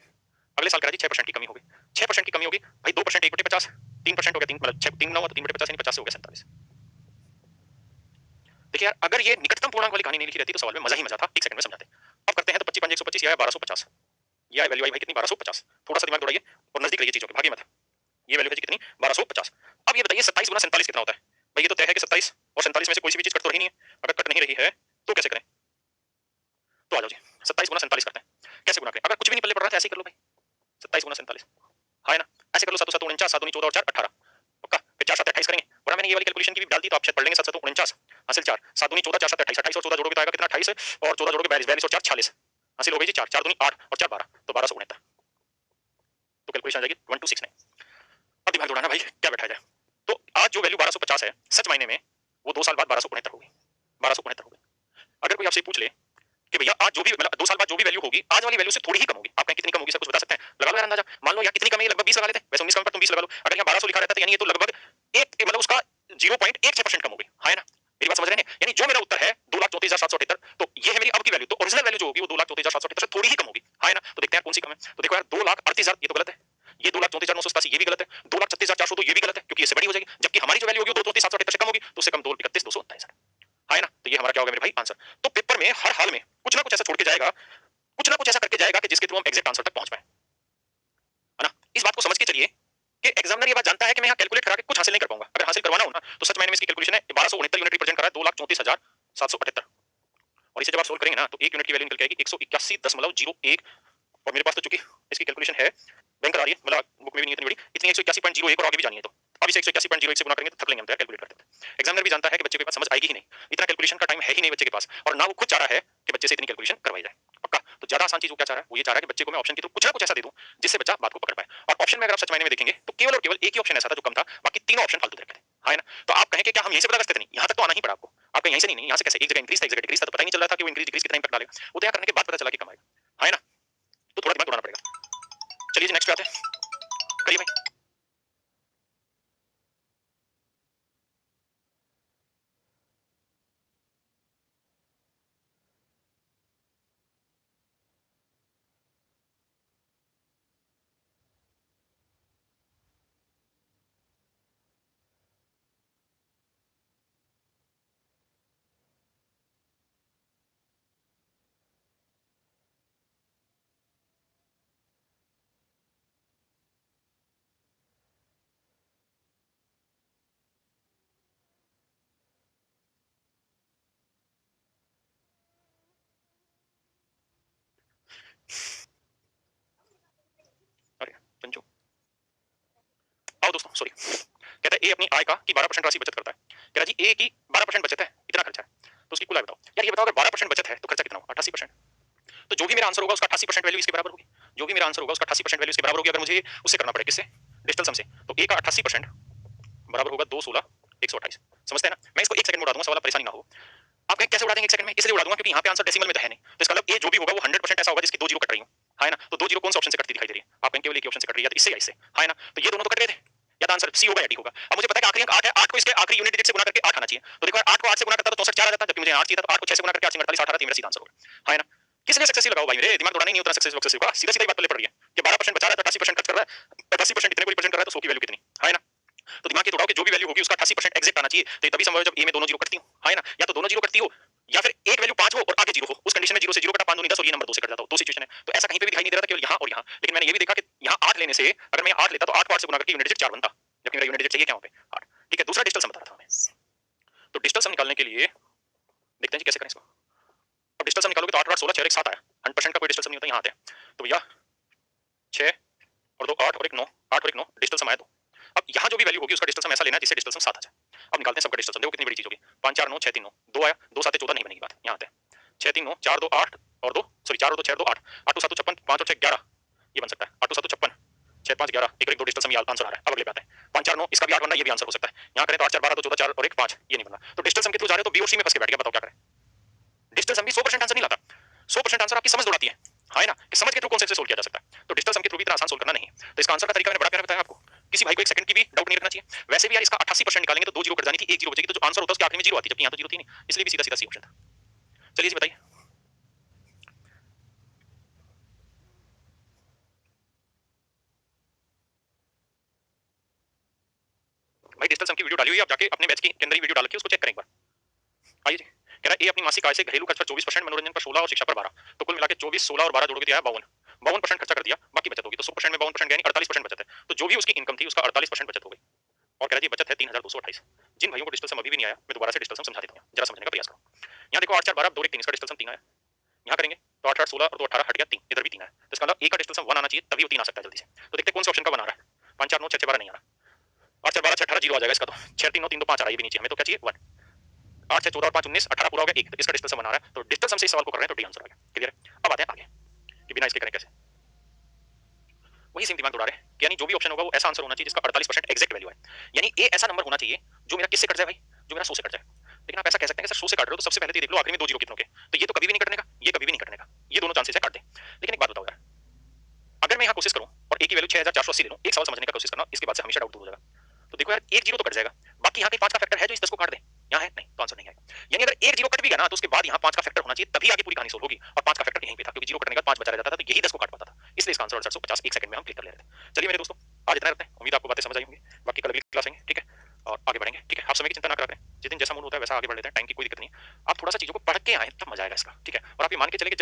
Speaker 1: अगले साल करा जी 6% की कमी होगी। 6% की कमी होगी भाई, 2% 1/50, 3% हो गया, 3 मतलब 6 3 9 हुआ तो 3/50 यानी 50 से हो गया 47। देखिए यार, अगर ये निकटतम पूर्णांक वाली कहानी नहीं लिखी रहती तो सवाल में मजा ही मजा था। 1 सेकंड में समझाते। अब करते हैं तो 25 5 125 या 1250। ये वैल्यू आई भाई कितनी? 1250। थोड़ा सा दिमाग दौड़ाइए और नजदीक रहिए चीजों के, भागिए मत। ये वैल्यू है जी कितनी? 1250। अब ये बताइए 27 गुना 47 कितना होता है? भाई ये तो तय है कि 27 और 47 में से कोई सी भी चीज कट तो रही नहीं है। अगर कट नहीं रही है तो कैसे करें? तो आ जाओ जी 27 गुना 47 करते हैं। कैसे गुना करें? अगर कुछ भी नहीं पल्ले पड़ रहा था ऐसे ही कर लो भाई। 27 गुना 47, हाँ है ना? ऐसे कर लो। 7 7 49, 7 14 और 4 18। पक्का? फिर 4 7 28 करेंगे। वरना मैंने ये वाली कैलकुलेशन की भी डाल दी तो आप शायद पढ़ लेंगे। 7 7 49 हासिल 4, 7 दूनी 14, 4 7 28, 28 और 14 जोड़ोगे तो आएगा कितना? 28 और 14 जोड़ोगे 42, 42 और 4 46 हासिल हो गई जी। 4 4 दूनी 8 और 4 12, तो 1269। तो कैलकुलेशन आ जाएगी 1269। अब दिमाग दौड़ाना भाई, क्या बैठा जाए? तो आज जो वैल्यू 1250 है सच मायने में वो 2 साल बाद 1269 होगी। 1269 होगी। अगर कोई आपसे पूछ ले कि भैया आज जो भी मतलब 2 साल बाद जो भी वैल्यू होगी आज वाली वैल्यू से थोड़ी ही कम होगी, आप कहें कितनी कम होगी? सब कुछ बता सकते हैं? लगा लो यार अंदाजा। मान लो यहाँ कितनी कम है? लगभग 20 लगा लेते हैं। वैसे 19 कम पर तुम 20 लगा लो। अगर यहाँ 1200 लिखा रहता है यानी ये तो लगभग एक मतलब उसका 0.16% कम होगी, है ना? मेरी बात समझ रहे हैं? यानी जो मेरा उत्तर है 2,34,778, तो ये है मेरी अब की वैल्यू। तो ओरिजिनल वैल्यू जो होगी वो 2,34,778 से थोड़ी ही कम होगी, है ना? तो देखते हैं कौन सी कम है। तो देखो यार 2,38,000 ये तो गलत है, ये 2,34,987 ये भी गलत है, 2,36,402 ये भी गलत है क्योंकि इससे बड़ी हो जाएगी, जबकि हमारी जो वैल्यू होगी वो 2,34,778 से कम होगी, तो उससे कम 2,31,229 है ना? तो ये हमारा क्या होगा मेरे भाई? आंसर। तो पेपर में हर हाल में कुछ ना कुछ ऐसा छोड़ के जाएगा, कुछ ना कुछ ऐसा करके जाएगा कि जिसके थ्रू हम एग्जैक्ट आंसर तक पहुंच पाए, है ना? इस बात को समझ के चलिए कि एग्जामिनर ये बात जानता है कि मैं यहाँ कैलकुलेट करा के कुछ हासिल नहीं कर पाऊंगा। अगर हासिल करवाना हो ना तो सच मायने में इसकी कैलकुलेशन है 1269 यूनिट रिप्रेजेंट कर रहा है 2,34,778, और इसे जब आप सोल्व करेंगे ना तो एक यूनिट की वैल्यू निकल के आएगी 181.01। और मेरे पास तो चूंकि इसकी कैलकुलेशन है बैंक करा रही है, मतलब बुक में भी नहीं इतनी बड़ी, इतनी 181.01 और आगे भी जानी है, तो अब इसे 181.01 से गुना करेंगे तो थक लेंगे हम, कैलकुलेट करते हैं। एग्जामिनर भी जानता है कि बच्चे के पास समझ आएगी ही नहीं, इतना कैलकुलेशन का टाइम है ही नहीं बच्चे के पास, और ना वो खुद चाह रहा है कि बच्चे से इतनी कैलकुलेशन करवाई जाए। पक्का? तो ज्यादा आसान चीज वो क्या चाह रहा है? वो ये चाह रहा है कि बच्चे को मैं ऑप्शन के थ्रू कुछ ना कुछ ऐसा दे दूं जिससे बच्चा बात को पकड़ पाए। और ऑप्शन में अगर आप सच मायने में देखेंगे तो केवल और केवल एक ही ऑप्शन ऐसा था जो कम था, बाकी तीनों ऑप्शन फालतू दे रखे थे, है ना? तो आप कहें कि क्या हम यहीं से पता कर सकते थे? नहीं, यहाँ तक तो आना ही पड़ा आपको। आपका यहीं से नहीं, यहाँ से कैसे? एक जगह इंक्रीज था एक जगह डिक्रीज था, तो पता ही नहीं चल रहा था कि वो इंक्रीज डिक्रीज कितना इंपैक्ट डालेगा। वो तो यहाँ करने के बाद पता चला कि कम आएगा, है ना? तो थोड़ा दिमाग दौड़ाना पड़ेगा। चलिए जी नेक्स्ट पे आते हैं, करिए भाई। अरे पंचो आओ दोस्तों, सॉरी। कहता है ए अपनी आय का की 12% राशि बचत करता है। कह रहा जी ए की 12% बचत है, इतना खर्चा है, तो उसकी कुल आय बताओ। यार ये बताओ अगर 12% बचत है तो खर्चा कितना होगा? 88%। तो जो भी मेरा आंसर होगा उसका 88% वैल्यू इसके बराबर होगी। जो भी मेरा आंसर होगा उसका 88% वैल्यू इसके बराबर होगी। अगर मुझे उससे करना पड़े, किससे? डिजिटल सम से। तो ए का 88% बराबर होगा 2 16 128। समझते हैं ना? मैं इसको 1 सेकंड में उड़ा दूंगा, सवाल परेशानी ना हो। आप कहें कैसे उड़ा देंगे 1 सेकंड में? इसलिए उड़ा दूंगा क्योंकि यहाँ पे आंसर डेसिमल में तो है नहीं। तो इसका मतलब ए जो भी होगा वो 100% ऐसा होगा जिसकी 2 जीरो कट रही हो। हाँ है ना? तो 2 जीरो कौन से ऑप्शन से कटती दिखाई दे रही है? आप कहेंगे केवल एक ही ऑप्शन से कट रही है, या तो इससे या इससे। हाँ है ना? तो ये दोनों तो कट गए थे। या तो आंसर सी होगा या डी होगा। अब मुझे पता है कि आखिरी अंक 8 है, 8 को इसके आखिरी यूनिट डिजिट से गुणा करके 8 आना चाहिए। तो देखो यार 8 को 8 से गुणा करता तो 64 4 आ जाता, जबकि मुझे 8 चाहिए था, तो 8 को 6 से गुणा करके 8 48 8 मेरा सीधा आंसर होगा। हाँ है ना? किस लिए सक्सेसिव लगाओ भाई मेरे? दिमाग दौड़ाना ही नहीं उतना सक्सेसिव सक्सेसिव का। सीधा-सीधा ही बात पल्ले पड़ रही है कि 12% बचा रहा है तो 88% खर्च कर रहा है। 88% इतने को रिप्रेजेंट कर रहा है तो 100 की वैल्यू कितनी? हाँ है ना? तो दिमाग ये दौड़ाओ कि जो भी वैल्यू होगी उसका 88% एग्जैक्ट आना चाहिए। तो ये तभी संभव है जब ए में दोनों जीरो कटती हो। हाँ है ना? या तो दोनों जीरो कटती हो या फिर एक वैल्यू 5 हो और आगे जीरो हो। उस कंडीशन में 0 से 0 कटा 5 दूनी 10 और ये नंबर 2 से कट जाता हो। दो सिचुएशन है। तो ऐसा कहीं पे भी दिखाई नहीं दे रहा था, केवल यहाँ और यहाँ। लेकिन मैंने ये भी देखा कि यहाँ 8 लेने से अगर मैं 8 लेता तो 8 को 8 से गुणा करके यूनिट डिजिट 4 बनता। जबकि मेरा यूनिट डिजिट चाहिए क्या वहाँ पे? 8। ठीक है, दूसरा डिजिटल सम बता रहा था मैं। तो डिजिटल सम निकालने के लिए देखते हैं जी कैसे करें इसको। अब डिजिटल सम निकालोगे तो 8 और 8 16 6 और 1 7 आया। 100% का कोई डिजिटल सम नहीं होता, यहाँ आते हैं। तो भैया 6 और 2 8 और 1 9, 8 और 1 9 डिजिटल सम आया 2। अब यहाँ जो भी वैल्यू होगी उसका डिजिटल सम ऐसा लेना है जिससे डिजिटल सम 7 आ जाए। अब निकालते हैं सबका डिजिटल सम। देखो कितनी बड़ी चीज होगी। 5 4 9 6 3 9 2 आया, 2 7 14 नहीं बनेगी बात। यहाँ आते हैं 6 3 9 4 2 8 और 2 सॉरी 4 और 2 6 और 2 8 8 2 7 56 5 और 6 11 ये बन सकता है। 8 2 7 56 6 5 11 1 और 1 2 डिजिटल सम ये आंसर आ रहा है। अब अगले पे आते हैं 5 4 9 इसका भी 8 बनना, ये भी आंसर हो सकता है। यहाँ करें तो 8 4 12 2 14 4 और 1 5 ये नहीं बनना। तो डिजिटल सम के थ्रू जा रहे हो तो बी और सी में फंस के बैठ गया। बताओ क्या करें? डिजिटल सम भी 100% आंसर नहीं लाता। 100% आंसर आपकी समझ दौड़ाती है। हाँ है ना? कि समझ के थ्रू कॉन्सेप्ट से सोल्व किया जा सकता है। तो डिजिटल सम के थ्रू भी इतना आसान सोल्व करना नहीं है। तो इसका आंसर का तरीका मैंने बड़ा प्यारा बताया आपको। किसी भाई को 1 सेकंड की भी डाउट नहीं रखना चाहिए। वैसे भी यार इसका 88% निकालेंगे तो 2 जीरो कट जानी थी, 1 जीरो बचेगी, तो जो आंसर होता है उसके आखिरी में जीरो आती, जबकि यहाँ तो जीरो थी नहीं। इसलिए भी सीधा-सीधा सी ऑप्शन था। चलिए जी बताइए। भाई डिजिटल सम की वीडियो डाली हुई है, आप जाके अपने बैच के अंदर ही वीडियो डाल के उसको चेक करें एक बार। आइए जी। कह रहा है ए अपनी मासिक आय से घरेलू खर्च पर 24%, मनोरंजन पर 16 और शिक्षा पर 12, तो कुल मिला के 24 16 और 12 जोड़ के दिया है 52। 52% खर्चा कर दिया, बाकी बचत होगी। तो 100% में 52% गया, यानी 48% बचत है। तो जो भी उसकी इनकम थी उसका 48% बचत हो गई। और कह रहा है जी बचत है 3228। जिन भाइयों को डिजिटल सम अभी भी नहीं आया, मैं दोबारा से डिजिटल सम समझा देता हूँ, जरा समझने का प्रयास करो। यहाँ देखो 8 4 12 2 1 3 इसका डिजिटल सम 3 आया। यहाँ करेंगे तो 8 8 16 और 2 18 हट गया 3, इधर भी 3 आया। तो इसका मतलब ए का डिजिटल सम 1 आना चाहिए, तभी वो 3 आ सकता है जल्दी से। तो देखते हैं कौन से ऑप्शन का 1 आ रहा है। 5 4 9 6 6 12 नहीं आ रहा। 8 4 12 6 18 0 आ जाएगा इसका, तो 6 3 9 3 2 5 आ रहा है, ये भी नीचे। हमें तो क्या चाहिए 1। 8 6 14 और 5 19 18 पूरा हो गया 1, तो इसका डिजिटल सम 1 आ रहा है। तो डिजिटल सम से इस सवाल को कर रहे हैं तो डी आंसर आ गया। क्लियर है? अब आते हैं आगे कि बिना इसके करें कैसे। वही सेम दिमाग दौड़ा रहे हैं कि यानी जो भी ऑप्शन होगा वो ऐसा आंसर होना चाहिए जिसका 48% एग्जैक्ट वैल्यू है। यानी ए ऐसा नंबर होना चाहिए जो मेरा किससे कट जाए भाई? जो मेरा 100 से कट जाए। लेकिन आप ऐसा कह सकते हैं कि सर 100 से काट रहे हो तो सबसे पहले तो ये देख लो आखिरी में 2 जीरो कितनों के। तो ये तो कभी भी नहीं कटने का, ये कभी भी नहीं कटने का। ये दोनों चांसेस है काट दे। लेकिन एक बात बताओ यार, अगर मैं यहाँ कोशिश करूँ और ए की वैल्यू 6480 ले लूँ, एक सवाल समझने का कोशिश करना, इसके बाद से हमेशा डाउट दूर हो जाएगा। तो देखो यार एक जीरो तो कट जाएगा, बाकी यहाँ पे 5 का फैक्टर है जो इस 10 को काट दे। यहाँ है नहीं, तो आंसर नहीं आएगा। यानी अगर एक जीरो कट भी गया ना तो उसके बाद यहाँ 5 का फैक्टर होना चाहिए, तभी आगे पूरी कहानी सोल्व होगी। और 5 का फैक्टर यहीं पे था, क्योंकि जीरो कटने का 5 बचा रह जाता था, तो यही 10 को काट पाता था। इसलिए इसका आंसर 6850 1 सेकंड में हम क्लिक कर ले रहे थे। चलिए मेरे दोस्तों, आज इतना रखते हैं। उम्मीद आपको बातें समझ आई होंगी। बाकी कल अगली क्लास आएंगे, ठीक है, और आगे बढ़ेंगे। ठीक है, आप समय की चिंता ना करें, जिस दिन जैसा मूड होता है वैसा आगे बढ़ लेते हैं। टाइम की कोई दिक्कत नहीं है। आप थोड़ा सा चीजों को पढ़ के आए तब मजा आएगा इसका। ठीक है, और आप ये मान के चले कि